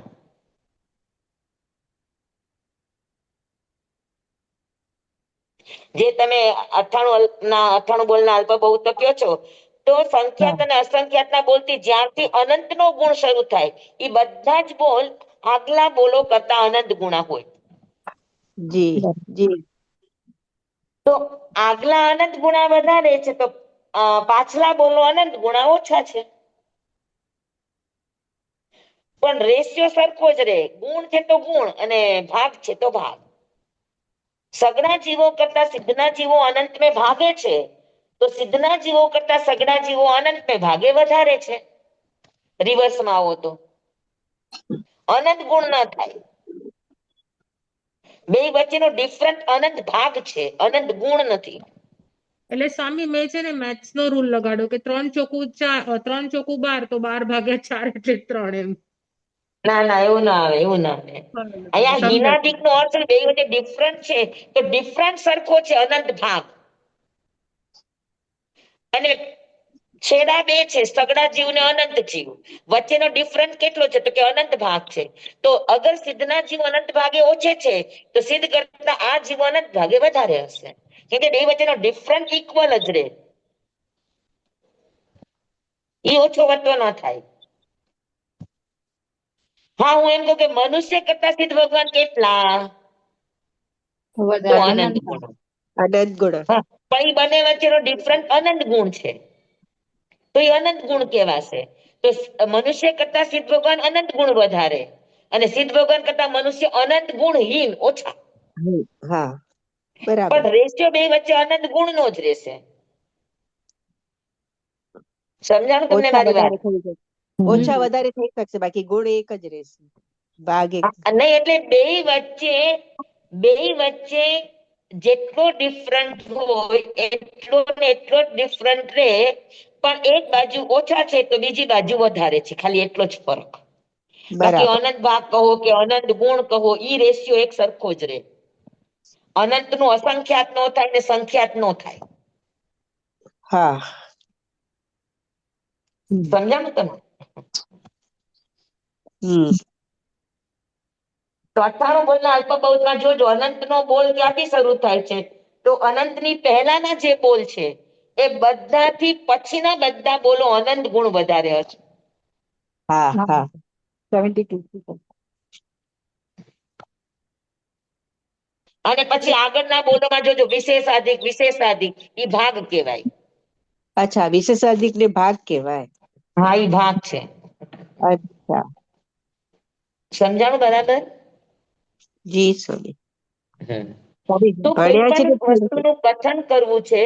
જે તમે 98 બોલના અલ્પ બહુત કયો છો, તો સંખ્યાત અને અસંખ્યાતના બોલથી જ્યારથી અનંતનો ગુણ શરૂ થાય એ બધા જ બોલ આગલા બોલો કરતા અનંત ગુણા હોય. જી જી તો આગલા અનંત ગુણા વધારે છે તો પાછલા બોલો અનંત ગુણા ઓછા છે. પણ રેશિયો સરખો જ રહે, ગુણ છે તો ગુણ અને ભાગ છે તો ભાગ. સગડા જીવો કરતા સિદ્ધના જીવો અનંત ને ભાગે છે તો સિદ્ધના જીવો કરતા સગડા જીવો અનંત ને ભાગે વધારે છે. રિવર્સમાં આવો તો અનંત ગુણ ના થાય. બે વચ્ચેનો ડિફરન્ટ અનંત ભાગ છે, અનંત ગુણ નથી. એટલે સ્વામી મેં છે ને મેથ્સ નો રૂલ લગાડ્યો કે 3 ચોકુ 4, 3 ચોકુ 12 તો 12/4 એટલે 3 એમ. ના ના, એવું ના આવે, એવું ના આવે. અહીંયા સમજાતું. હિનાદિક નો અર્થ બે વચ્ચે ડિફરન્ટ છે તો ડિફરન્ટ સરખો છે અનંત ભાગ. અને છેડા બે છે, સગડા જીવ ને અનંત જીવ. વચ્ચેનો ડિફરન્ટ કેટલો છે તો કે અનંત ભાગ છે. તો અગર સિદ્ધના જીવ અનંત ભાગે ઓછે છે તો સિદ્ધ કરતા આ જીવ અનંત ભાગે વધારે હશે, કેમ કે બે વચ્ચેનો ડિફરન્ટ ઇક્વલ જ રહે. એ ઓછો વધતો ન થાય. હા, હું એમ કહું કે મનુષ્ય કરતા સિદ્ધ ભગવાન કેટલા? તો અનંત ગુણ. અનંત ગુણ. હા, પણ એ બંને વચ્ચેનો ડિફરન્ટ અનંત ગુણ છે તો એ અનંત ગુણ કહેવાશે. તો મનુષ્ય કરતા સિદ્ધ ભગવાન અનંત ગુણ વધારે અને સિદ્ધ ભગવાન કરતા મનુષ્ય અનંત ગુણહીન ઓછા. હા બરાબર. પણ રેશિયો બે વચ્ચે અનંત ગુણ નો જ રહેશે. સમજાણું તમને ઓછા મારી વાત? વધારે થઈ જશે, ઓછા વધારે થઈ શકશે, બાકી ગુણ એક જ રહેશે, ભાગ એક. નહીં, એટલે બે વચ્ચે જેટલો ડિફરન્ટ હોય એટલો ને એટલો જ ડિફરન્ટ રહે. પણ એક બાજુ ઓછા છે તો બીજી બાજુ વધારે છે, ખાલી એટલો જ ફરક. બાકી બરાબર. અનંત ભાગ કહો કે અનંત ગુણ કહો, ઈ રેશિયો એક સરખો જ રહે. અનંત નું અસંખ્યાત નો થાય ને સંખ્યાત નો થાય. હા. સમજાણું તમે? તો 98 બોલના અલ્પ બહુતમાં જોજો અનંત નો બોલ ક્યાંથી શરૂ થાય છે તો અનંતની પહેલાના જે બોલ છે એ બધાથી પછીના બધા બોલો અનંત ગુણ વધારે હશે. હા હા 72. અને પછી આગળના બોલોમાં જોજો વિશેષાધિક ઈ ભાગ કહેવાય. અચ્છા, વિશેષાધિક ને ભાગ કહેવાય. હા, ઈ ભાગ છે. અચ્છા. સમજાણું બરાબર? જી સ્વામી. તો કોઈ ભણ્યા છે પણ ને વસ્તુનું કથન કરવું છે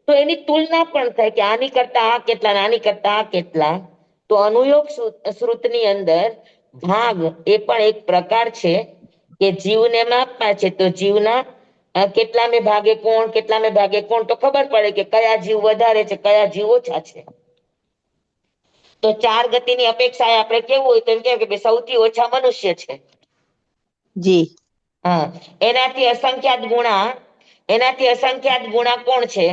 તો એની તુલના પણ થાય કે આની કરતા આ કેટલા ને આની કરતા આ કેટલા. તો અનુયોગ શ્રુતની અંદર ભાગ એ પણ એક પ્રકાર છે કે જીવને માપવા છે તો જીવના કેટલામે ભાગે કોણ, કેટલામે ભાગે કોણ, તો ખબર પડે કે કયા જીવ વધારે છે કયા જીવ ઓછા છે. તો 4 ગતિની અપેક્ષાએ આપણે કેવું હોય તો એમ કે ભાઈ સૌથી ઓછા મનુષ્ય છે. જી. હા, એનાથી અસંખ્યાત ગુણા કોણ છે?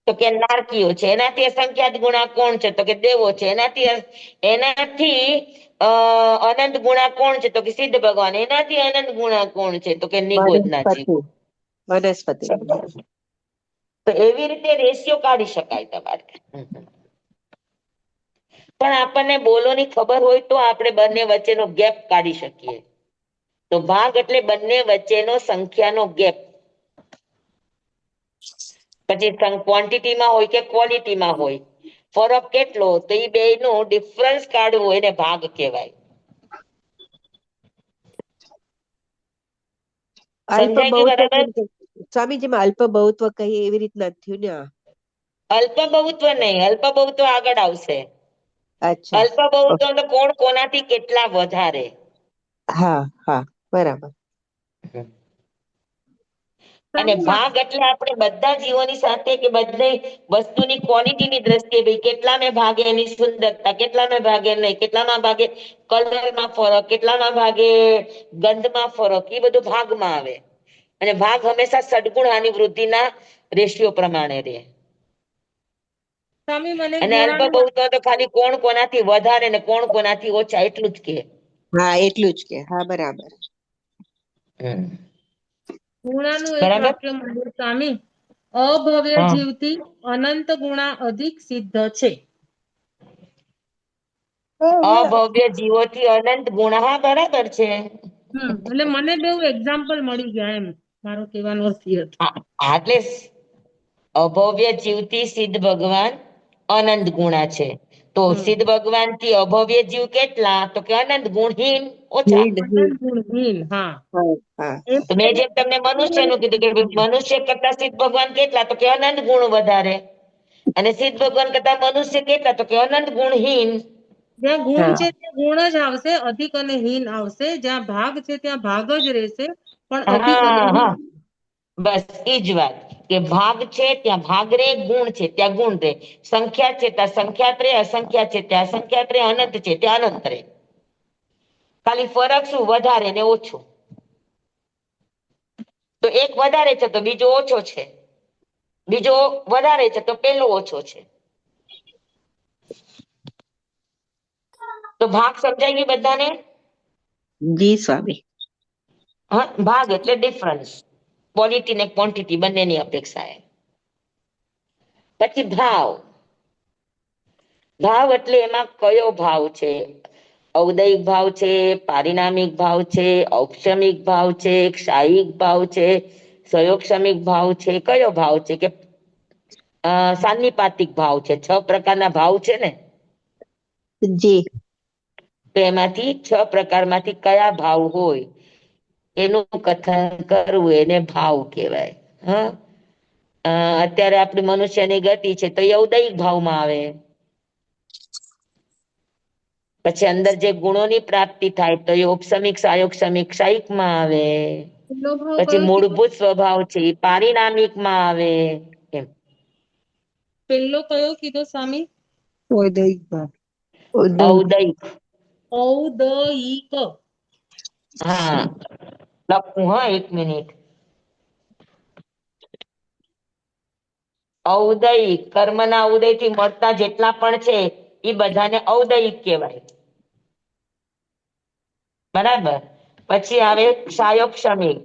તો કે નારકીઓ છે. એનાથી અસંખ્યાત ગુણા કોણ છે તો કે દેવો છે. એનાથી અનંત ગુણા કોણ છે તો કે સિદ્ધ ભગવાન. એનાથી અનંત ગુણા કોણ છે તો કે નિગોદના જીવો. વનસ્પતિ. તો એવી રીતે રેશિયો કાઢી શકાય તમારે. પણ આપણને બોલોની ખબર હોય તો આપણે બંને વચ્ચેનો ગેપ કાઢી શકીએ. તો ભાગ એટલે બંને વચ્ચેનો સંખ્યાનો ગેપ. પછી ક્વોન્ટિટીમાં હોય કે ક્વોલિટીમાં હોય, ફરક કેટલો, તો એ બે નું ડિફરન્સ કાઢવું એને ભાગ કહેવાય. સમજાય ગયું અલ્પબહુત્વ બરાબર? સ્વામી જેમાં અલ્પબહુત્વ કહીએ એવી રીતના જ થયું ને આ? અલ્પબહુત્વ નહીં, અલ્પબહુત્વ આગળ આવશે. અચ્છા. અલ્પબહુત્વ તો કોણ કોનાથી કેટલા વધારે. હા હા, બરાબર. અને સ્વામી ભાગ એટલે આપણે બધા જીવોની સાથે કે બધી વસ્તુની ક્વોલિટીની દ્રષ્ટિએ ભાઈ કેટલામાં ભાગે એની સુંદરતા, કેટલામાં ભાગે નહીં, કેટલામાં ભાગે કલરમાં ફરક, કેટલામાં ભાગે ગંધમાં ફરક, એ બધું ભાગમાં આવે. અને ભાગ હંમેશા સદગુણ આની વૃદ્ધિના રેશિયો પ્રમાણે રહે. સ્વામી મને અને ગુણાનું અલ્પબહુત્વ તો ખાલી કોણ કોનાથી વધારે ને કોણ કોનાથી ઓછા એટલું જ કે. હા, એટલું જ કે. હા, બરાબર. ગુણાનું એક બરાબર. વાક્ય મળ્યું સ્વામી, અભવ્ય હા, જીવથી અનંત ગુણા અધિક સિદ્ધ છે. અભવ્ય જીવોથી અનંત ગુણ, હા બરાબર છે. એટલે મને બે એક્ઝામ્પલ મળી ગયા એમ મારો કહેવાનો અર્થ એ હતો. એટલે અભવ્ય જીવથી સિદ્ધ ભગવાન અનંત ગુણા છે. તો સિદ્ધ ભગવાન થી અભવ્ય જીવ કેટલા, તો કે અનંત ગુણહીન ઓછા. હીન હીન. અનંત ગુણહીન, હા. હા હા. એમ તો મેં જેમ તમને મનુષ્યનું કીધું કે ભાઈ મનુષ્ય કરતા સિદ્ધ ભગવાન કેટલા, તો કે અનંત ગુણ વધારે. અને સિદ્ધ ભગવાન કરતા મનુષ્ય કેટલા, તો કે અનંત ગુણહીન. જ્યાં ગુણ હા છે ત્યાં ગુણ જ આવશે, અધિક અને હીન આવશે. જ્યાં ભાગ છે ત્યાં ભાગ જ રહેશે, પણ અધિક અને હા હીન. હા, બસ એ જ વાત. કે ભાગ છે ત્યાં ભાગ રે, ગુણ છે ત્યાં ગુણ રે, સંખ્યા છે ત્યાં સંખ્યાત રે, અસંખ્યાત છે ત્યાં અસંખ્યાત રે, અનંત છે ત્યાં અનંત રે. ખાલી ફરક શું, વધારે ને ઓછું. તો એક વધારે છે તો બીજો ઓછો છે, બીજો વધારે છે તો પેલો ઓછો છે. તો ભાગ સમજાય ગઈ બધાને? જી સ્વામી. હા, ભાગ એટલે ડિફરન્સ, ક્વોલિટી ને ક્વોન્ટિટી બંનેની અપેક્ષાએ. પછી ભાવ. ભાવ એટલે એમાં કયો ભાવ છે? ઔદયિક ભાવ છે, પારિણામિક ભાવ છે, ઔપચારિક ભાવ છે, ક્ષાયિક ભાવ છે, સયોક્ષમિક ભાવ છે, કયો ભાવ છે? કે સાન્નિપાતિક ભાવ છે. 6 પ્રકારના ભાવ છે ને, જી. તો એમાંથી 6 પ્રકારમાંથી કયા ભાવ હોય એનું કથન કરવું એને ભાવ કહેવાય. હા, અત્યારે આપણી મનુષ્યની ગતિ છે તો એ ઔદયિક ભાવમાં આવે. પછી અંદર જે ગુણોની પ્રાપ્તિ થાય તો એ ઔપસમિક, સાયોક્ષમિક, ક્ષાયિકમાં આવે. પેલો ભાવ પછી કયો કીધો? મૂળભૂત સ્વભાવ છે એ પારિણામિકમાં આવે. એમ પેલો કયો કીધો સ્વામી? ઔદયિક ભાવ. ઔદયિક. ઔદયિક. હા, લખું હા, 1 મિનિટ. ઔદયિક કર્મના ઉદયથી મળતા જેટલા પણ છે એ બધાને ઔદયિક કહેવાય. બરાબર. પછી આવે સાયોક્ષમિક.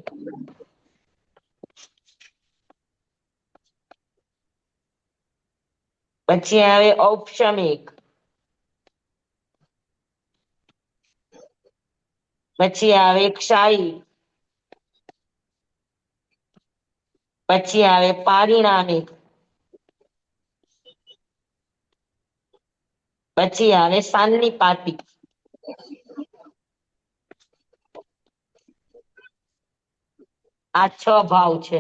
પછી આવે ઔપચારિક. પછી આવે ક્ષાયિક. પછી આવે પારિણામિક. પછી આવે સાન્નિપાતિક. આ 6 ભાવ છે.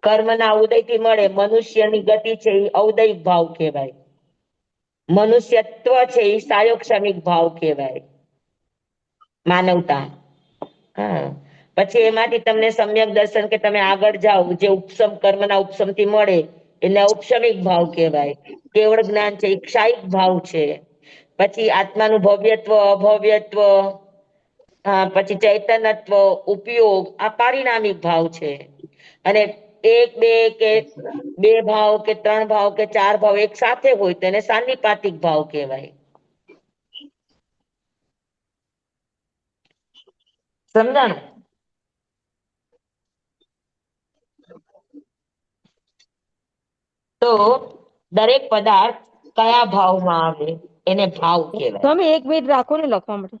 કર્મના ઉદયથી મળે મનુષ્યની ગતિ છે એ ઔદયિક ભાવ કહેવાય. મનુષ્યત્વ છે એ સાયોક્ષમિક ભાવ કહેવાય, માનવતા. હા, પછી એમાંથી તમને સમ્યક દર્શન કે તમે આગળ જાઓ જે ઉપસમ કર્મના ઉપસમથી મળે એને ઔપચારિક ભાવ કહેવાય. કેવળ જ્ઞાન છે એ ક્ષાયિક ભાવ છે. પછી આત્માનું ભવ્યત્વ, અભવ્યત્વ, પછી ચૈતન્યત્વ, ઉપયોગ, આ પારિણામિક ભાવ છે. અને 1, 2 કે 2 ભાવ કે 3 ભાવ કે 4 ભાવ એક સાથે હોય તો એને સાન્નિપાતિક ભાવ કહેવાય. સમજાણું? તો દરેક પદાર્થ કયા ભાવમાં આવે એને ભાવ કહેવાય. સ્વામી 1 મિનિટ રાખો ને લખવા માટે.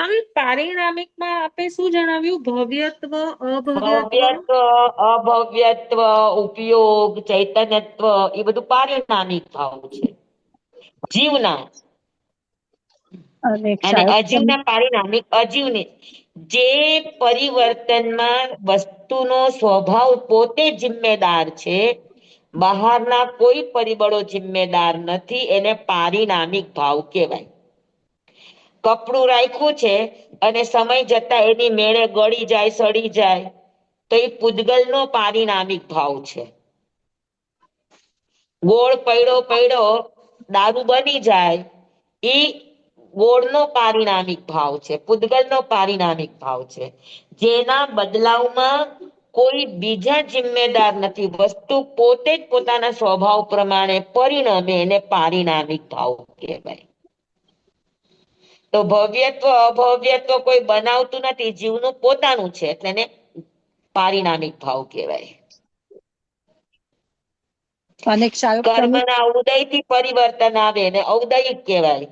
સ્વામી પારિણામિકમાં આપે શું જણાવ્યું? ભવ્યત્વ, અભવ્યત્વ. ભવ્યત્વ, અભવ્યત્વ, ઉપયોગ, ચૈતન્યત્વ એ બધું પારિણામિક ભાવ છે જીવના. અને અને ક્ષાયક અજીવના પારિણામિક અજીવને જે પરિવર્તનમાં વસ્તુનો સ્વભાવ પોતે જિમ્મેદાર છે, બહારના કોઈ પરિબળો જિમ્મેદાર નથી, એને પારિણામિક ભાવ કહેવાય. કપડું રાખ્યું છે અને સમય જતા એની મેળે ગળી જાય, સડી જાય, તો એ પૂતગલનો પારિણામિક ભાવ છે. ગોળ પડ્યો દારૂ બની જાય, એ ગોળનો પારિણામિક ભાવ છે, પૂતગલનો પારિણામિક ભાવ છે. જેના બદલાવમાં કોઈ બીજા જિમ્મેદાર નથી, વસ્તુ પોતે જ પોતાના સ્વભાવ પ્રમાણે પરિણમે, એને પારિણામિક ભાવ કહેવાય. તો ભવ્યત્વ, અભવ્યત્વ કોઈ બનાવતું નથી, જીવનું પોતાનું છે, એટલે એને પારિણામિક ભાવ કહેવાય. અને ક્ષાયક કર્મના ઉદયથી પરિવર્તન આવે એને ઔદયિક કહેવાય.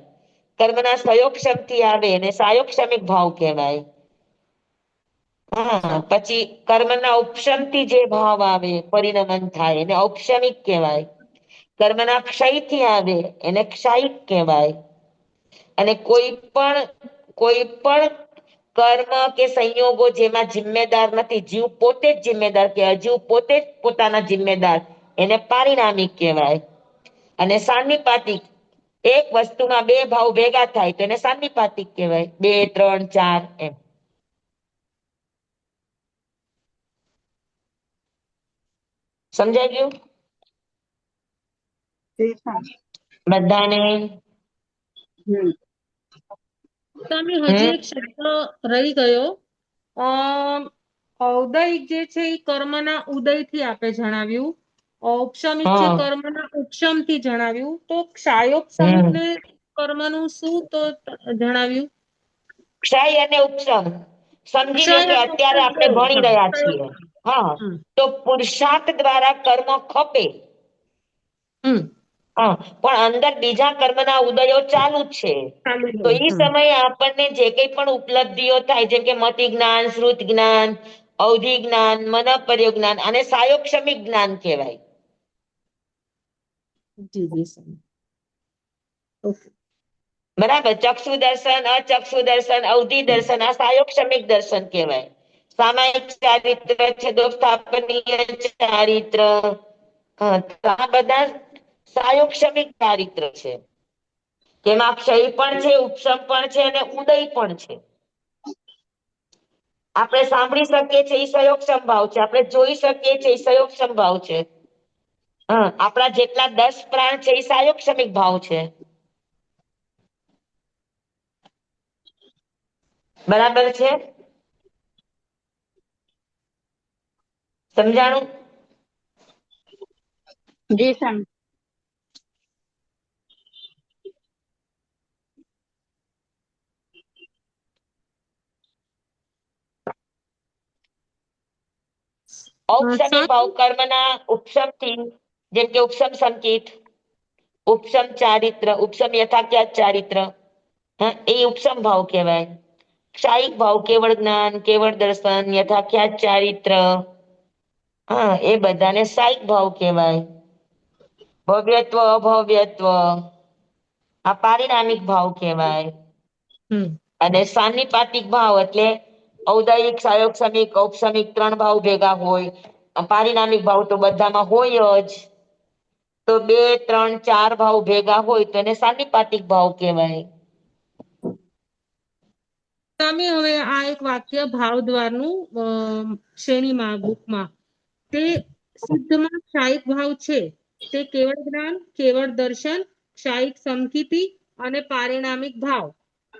કર્મના સંયોગક્ષમથી આવે એને સાયોગક્ષમિક ભાવ કહેવાય. હા, પછી કર્મના ઉપશમથી જે ભાવ આવે, પરિણમન થાય, એને ઔપશમિક કહેવાય. કર્મના ક્ષયથી આવે એને ક્ષાયિક કહેવાય. અને કોઈ પણ કર્મ કે સંયોગો જેમાં જિમ્મેદાર નથી, જીવ પોતે જ જિમ્મેદાર કહેવાય, જીવ પોતે જ પોતાના જિમ્મેદાર, એને પારિણામિક કહેવાય. અને સાન્નિપાતિક, એક વસ્તુમાં બે ભાવ ભેગા થાય તો એને સાન્નિપાતિક કહેવાય, 2, 3, 4 એમ. સમજાઈ ગયું બધાને? સ્વામી હજી હમ એક શબ્દ રહી ગયો. અમ ઔદયિક જે છે એ કર્મના ઉદયથી આપે જણાવ્યું, ઔપશમિક છે હા કર્મના ઉપશમથી જણાવ્યું, તો ક્ષાયોપશમિક હમ ને કર્મનું શું તો જણાવ્યું? ક્ષય અને ઉપશમ સમજી ક્ષય લો કે અને અત્યારે ઉપશમ આપણે બે. ભણી હા, રહ્યા છીએ. ક્ષયોપશમ. હા, હમ તો પુરુષાર્થ દ્વારા કર્મ ખપે. હમ હા, પણ અંદર બીજા કર્મના ઉદયો ચાલુ જ છે. ચાલુ તો હોય. એ સમયે આપણને જે કંઈ પણ ઉપલબ્ધિઓ થાય, જેમ કે મતિ જ્ઞાન, શ્રુત જ્ઞાન, અવધિ જ્ઞાન, મનઃપર્યો જ્ઞાન, અને સાયોક્ષમિક જ્ઞાન કહેવાય. જી જી સ્વામી. ઓકે. બરાબર. ચક્ષુ દર્શન, અચક્ષુ દર્શન, અવધિ દર્શન, આ સાયોક્ષમિક દર્શન કહેવાય. સામાયિક ચારિત્ર છે, સ્થાપનીય ચારિત્ર, હા, તો આ બધા સાયોક્ષમિક ચારિત્ર છે. તેમાં ક્ષય પણ છે, ઉપશમ પણ છે, અને ઉદય પણ છે. આપણે સાંભળી શકીએ છીએ એ સંયોગક્ષમ ભાવ છે, આપણે જોઈ શકીએ છીએ એ સંયોગક્ષમ ભાવ છે. હા, આપણા જેટલા 10 પ્રાણ છે એ સાયોક્ષમિક ભાવ છે. બરાબર છે? સમજાણું? જી સ્વામી. ઔપશમિક ભાવ કર્મના ઉપશમથી, જેમ કે ઉપશમ સંકિત, ઉપશમ ચારિત્ર, ઉપશમ યથાખ્યાત ચારિત્ર, હા, એ ઉપશમ ભાવ કહેવાય. ક્ષાયિક ભાવ કેવળ જ્ઞાન, કેવળ દર્શન, યથાખ્યાત ચારિત્ર, હા, એ બધાને સાયિક ભાવ કહેવાય. ભવ્યત્વ, અભવ્યત્વ, આ પારિણામિક ભાવ કહેવાય. હમ અને સાન્નિપાતિક ભાવ એટલે ઔદયિક, સાયોગક્ષમિક, ઔપશમિક 3 ભાવ ભેગા હોય. પારિણામિક ભાવ તો બધામાં હોય જ. તો 2, 3, 4 ભાવ ભેગા હોય તો એને સાન્નિપાતિક ભાવ કહેવાય. સ્વામી, હવે આ એક વાક્ય ભાવદ્વારનું શ્રેણીમાં બુકમાં, તે સિદ્ધમાં ક્ષાયિક ભાવ છે, તે કેવળ જ્ઞાન, કેવળ દર્શન, ક્ષાયિક સમકિતિ અને પારિણામિક ભાવ,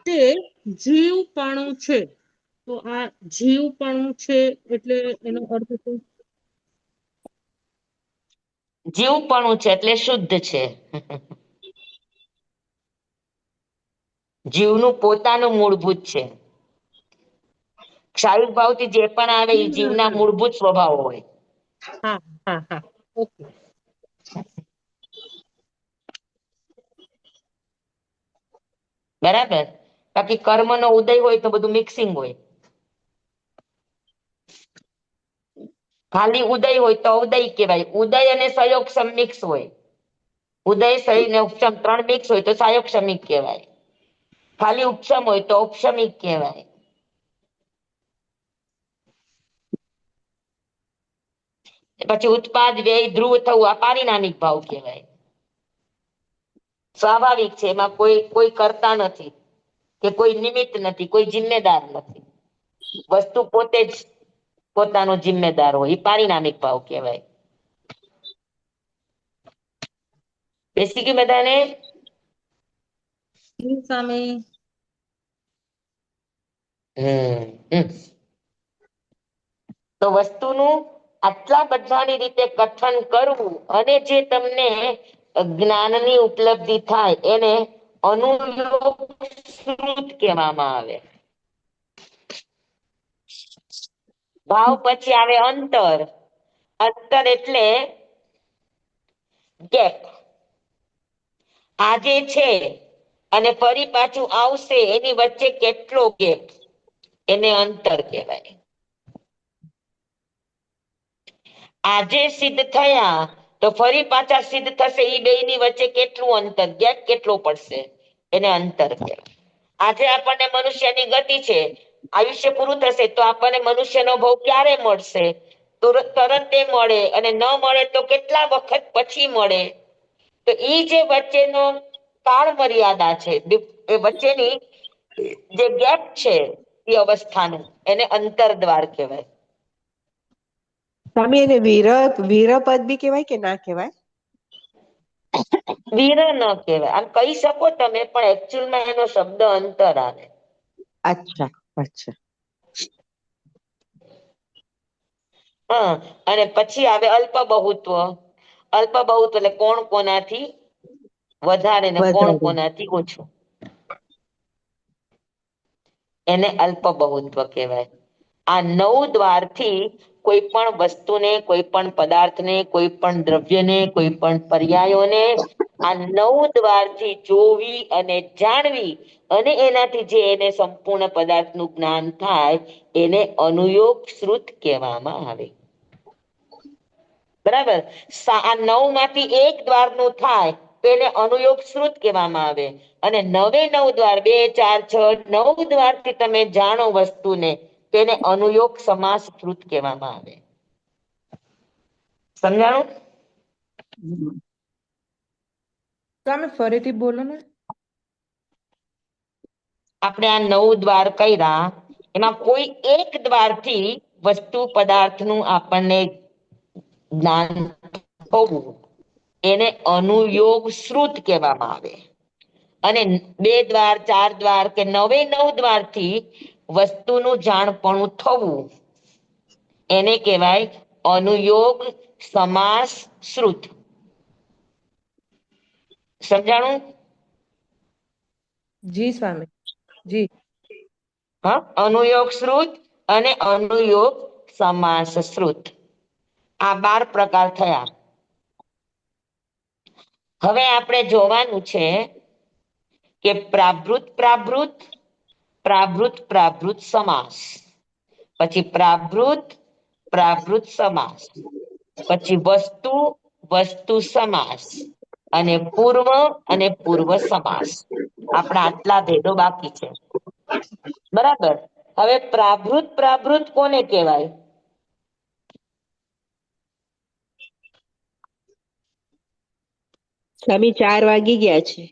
તે જીવપણું છે. તો આ જીવપણું છે એટલે એનો અર્થ શું? જીવપણું છે એટલે શુદ્ધ છે. જીવનું પોતાનું મૂળભૂત છે. ક્ષાયિક ભાવથી જે પણ આવે એ જીવના મૂળભૂત સ્વભાવ હોય. હા હા હા, ઓકે. બરાબર. બાકી કર્મનો ઉદય હોય તો બધું મિક્સિંગ હોય. ખાલી ઉદય હોય તો ઉદય કહેવાય. ઉદય અને સંયોગ મિક્સ હોય. ઉદય સહી ને ઉપશમ 3 મિક્સ હોય તો સાયોગક્ષમિક કહેવાય. ખાલી ઉપશમ હોય તો ઉપશમિક કહેવાય. પછી ઉત્પાદ વ્યય ધ્રુવ થવું આ પારિણામિક ભાવ કહેવાય. સ્વાભાવિક છે, એમાં કોઈ કરતા નથી કે કોઈ નિમિત્ત નથી, કોઈ જિમ્મેદાર નથી. વસ્તુ પોતે જ પોતાનો જિમ્મેદાર હોય, એ પારિણામિક ભાવ કહેવાય. બેસી ગયું બધાને? જી સ્વામી. તો વસ્તુનું આટલા બધાની રીતે કથન કરવું અને જે તમને જ્ઞાનની ઉપલબ્ધિ થાય એને અનુયોગ શ્રુત કહેવામાં આવે. ભાવ પછી આવે અંતર. અંતર એટલે ગેપ. આજે છે અને ફરી પાછું આવશે એની વચ્ચે કેટલો ગેપ, એને અંતર કહેવાય. આજે સિદ્ધ થયા તો ફરી પાછા સિદ્ધ થશે, એ બે ની વચ્ચે કેટલું અંતર, ગેપ કેટલો પડશે, એને અંતર કહેવાય. આજે આપણને મનુષ્યની ગતિ છે, આયુષ્ય પૂરું થશે તો આપણને મનુષ્યનો ભોગ ક્યારે મળશે? તરત મળે, અને ન મળે તો કેટલા વખત પછી મળે. તો એ જે વચ્ચેનો કાળ મર્યાદા છે, એ વચ્ચેની જે ગેપ છે એ અવસ્થાનું, એને અંતર દ્વાર કહેવાય. સ્વામી એને વીરપદ બી કહેવાય કે ના કહેવાય? વીર ન કહેવાય. આમ કહી શકો તમે, પણ એકચ્યુઅલમાં એનો શબ્દ અંતર આવે. અચ્છા અચ્છા. હા, અને પછી આવે અલ્પ બહુત્વ. અલ્પ બહુત્વ એટલે કોણ કોનાથી વધારે ને કોણ વધારે. કોનાથી ઓછું, એને અલ્પ બહુત્વ કહેવાય. આ 9 દ્વારથી કોઈ પણ વસ્તુને, કોઈ પણ પદાર્થને, કોઈ પણ દ્રવ્યને, કોઈ પણ પર્યાયોને આ 9 દ્વારથી જોવી અને જાણવી, અને એનાથી જે એને સંપૂર્ણ પદાર્થનું જ્ઞાન થાય એને અનુયોગ શ્રુત કહેવામાં આવે. બરાબર. આ 9 માંથી એક દ્વારનું થાય તો એને અનુયોગ શ્રુત કહેવામાં આવે. અને 9 દ્વાર 2, 4, 6, 9 દ્વારથી તમે જાણો વસ્તુને, તેને અનુયોગ સમાસ શ્રુત કહેવામાં આવે. સમજાણું? તમે ફરીથી બોલો ને. આપણે આ 9 દ્વાર કર્યા, એમાં કોઈ એક દ્વારથી વસ્તુ પદાર્થનું આપણને જ્ઞાન થવું, એને અનુયોગ શ્રુત કહેવામાં આવે. અને 2 દ્વાર, 4 દ્વાર કે 9 દ્વારથી વસ્તુનું જાણપણું થવું, એને કહેવાય અનુયોગ સમાસ શ્રુત. સમજાણું? જી સ્વામી જી. હા, અનુયોગ શ્રુત અને અનુયોગ સમાસ શ્રુત, આ 12 પ્રકાર થયા. હવે આપણે જોવાનું છે કે પ્રાભૃત પ્રાભૃત, પ્રાભૃત પ્રાભૃત સમાસ, પછી પ્રાભૃત પ્રાભૃત સમાસ, પછી વસ્તુ વસ્તુ સમાસ, અને પૂર્વ અને પૂર્વ સમાસ. આપણા આટલા ભેદો બાકી છે. બરાબર. હવે પ્રાભૃત પ્રાભૃત કોને કહેવાય? સ્વામી 4 વાગી ગયા છે.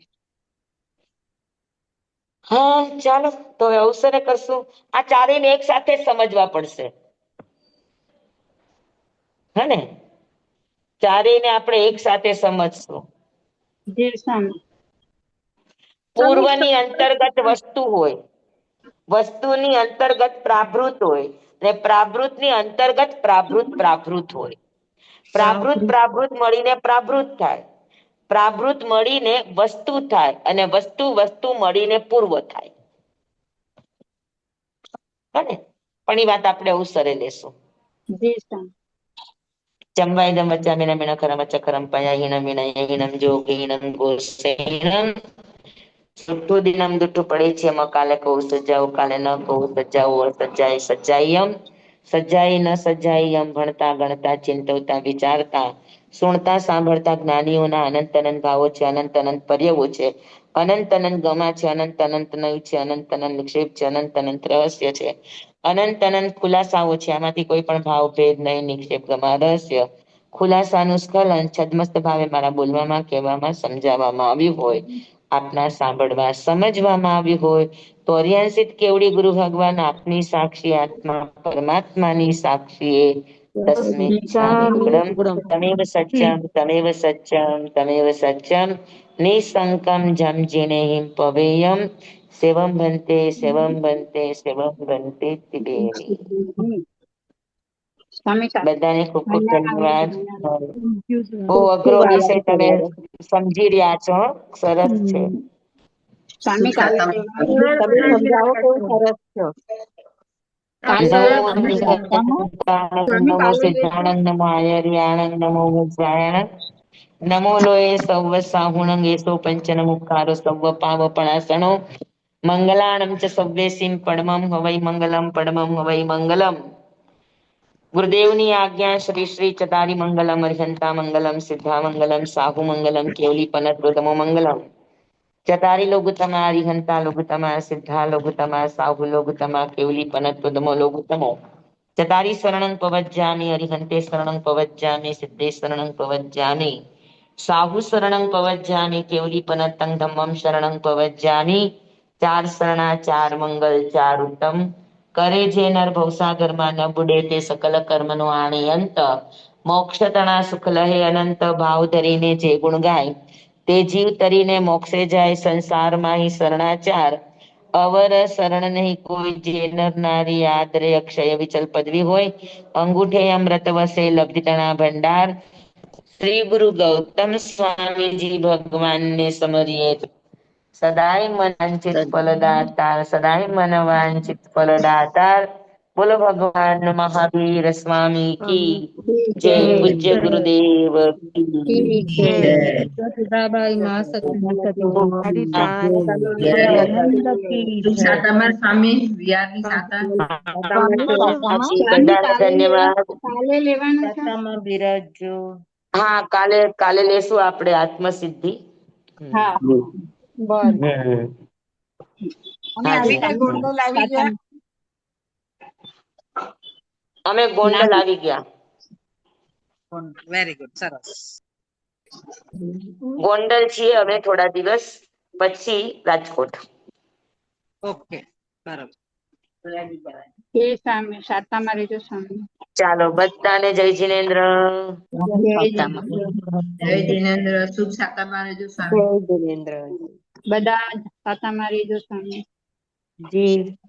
હા, ચાલો તો હવે અવસરે કરશું. આ ચારેયને એક સાથે સમજવા પડશે, હે ને? ચારેયને આપણે એક સાથે સમજશું. જી સ્વામી. પૂર્વની અંતર્ગત વસ્તુ હોય, વસ્તુની અંતર્ગત પ્રાભૃત હોય, અને પ્રાભૃતની અંતર્ગત પ્રાભૃત પ્રાભૃત હોય. પ્રાભૃત પ્રાભૃત મળીને પ્રાભૃત થાય, પ્રાભૃત મળીને વસ્તુ થાય, અને વસ્તુ વસ્તુ મળીને પૂર્વ થાય. હે, પણ એ વાત આપણે અવસરે લેશું. જી સ્વામી. ચંવાયદમ વચ્ચામિના મીણ ખરમ ચક્રમ પયા હીણમ વિનય હીણમ જોગ હીણમ ગોસેણમ છઠ્ઠો દિનમ દુઠ્ઠું પડે છે એમાં કાલે કહું સજાવું કાલે ન કહું સજાવું સજાય સજાયમ સજાઈ ન સજાઈ એમ ભણતા ગણતા ચિંતવતા વિચારતા સુણતા સાંભળતા જ્ઞાનીઓના અનંત અનંત ભાવો છે અનંત અનંત પર્યવો છે અનંત અનંત ગમા છે અનંત અનંત નય છે અનંત અનંત નિક્ષેપ છે અનંત અનંત રહસ્ય છે અનંત અનંત ખુલાસાઓ છે આમાંથી કોઈ પણ ભાવ ભેદ નહીં નિક્ષેપ ગમા રહસ્ય ખુલાસાનું સ્ખલન છદ્મસ્ત ભાવે મારા બોલવામાં કહેવામાં સમજાવવામાં આવ્યું હોય આપના સાંભળવા સમજવામાં આવ્યું હોય તો અરિયાંશિત કેવડી ગુરુ ભગવાન આપની સાક્ષી આત્મા પરમાત્માની સાક્ષીએ તસ્મિચ્છામિ દુક્કડમ તમેવ સત્યમ તમેવ સત્યમ તમેવ સત્યમ નિસંકમ જમ જીનેહિમ પવેયમ સેવમ બનતે સેવમ બનતે સેવમ બનતે ત્રિવેણી બધાને ખૂબ ખૂબ ધન્યવાદ બહુ અઘરો ખૂબ વિષય આભાર તમે તમારો. સમજી રહ્યા છો સરસ છે શુભ સાતમ તમે સમજાવો બહુ સરસ છો. નમો શાતામાં નિરંકારાય, સ્વામી નમો કાલે લેશું સિદ્ધાનંદ નમો આયર્યાણંદ નમો વજ્રાયણ નમો લોય સૌ સાહુણંગ એસો પંચન મુખારો સૌ પાવપણાસણો મંગલાણં ચ સવ્યેસીમ પડમં હવૈ મંગલમ પડમં હવૈ મંગલમ ગુરુદેવની આજ્ઞા શ્રી શ્રી ચતારી મંગલમ અર્હંતા મંગલમ સિદ્ધા મંગલમ સાહુ મંગલમ કેવલી પનત તમો મંગલમ ચતારી લોગુતમા અરિહંતા લોગુતમા સિદ્ધા લોગુતમા સાહુ લોગુતમા કેવલી પનત્વદમો લોગુતમો ચતારી શરણં પવજ્જામિ અરિહંતે શરણં પવજ્જામિ સિદ્ધે શરણં પવજ્જામિ સાહુ શરણં પવજ્જામિ કેવલી પનત્તં ધમ્મં શરણં પવજ્જામિ ચાર શરણા ચાર મંગલ ચાર ઉત્તમ કરે જે નર ભવસાગરમાં ન બુડે તે સકલ કર્મનો આણે અંત મોક્ષ તણા સુખ લહે અનંત ભાવ ધરીને જે ગુણ ગાય તે જીવ તરીને મોક્ષે જાય સંસારમાં હિ શરણાચાર અવર શરણ નહીં કોઈ જે નર નારી આદરે અક્ષય વિચલ પદવી હોય અંગૂઠે અમૃત વસે લબ્ધિ તણા ભંડાર શ્રી ગુરુ ગૌતમ સ્વામીજી ભગવાનને સમરીએ સદાય મનંચિત ફલદાતાર સદાય મન વાંચિત ફલદાતાર બોલો ભગવાન મહાવીર સ્વામી કી જય પૂજ્ય ગુરુદેવ કી જય સદાબાઈ મા સતી જય. આનંદ કી શુભ જય સાતમ સ્વામી વિહારની સાતમ સ્વામી શાતામાં બધાને ધન્યવાદ કાલે લેવાનું છે સાતામાં બિરાજો હા કાલે કાલે લેશું આપણે આત્મસિદ્ધિ હા બસ હમ અમે હાજી આવી ગયા ગોંડલ આવી ગયા અમે ગોંડલ આવી ગયા વેરી ગુડ સરસ ગોંડલ છીએ અમે થોડા દિવસ પછી રાજકોટ ઓકે બરાબર એ સામે શાતામાં રહેજો સ્વામી ચાલો બધાને જય જિનેન્દ્ર જય જય જિનેન્દ્ર શુભ સાતમ રહેજો સ્વામી જય જિનેન્દ્ર. બધા શાતામાં રહેજો સ્વામી જી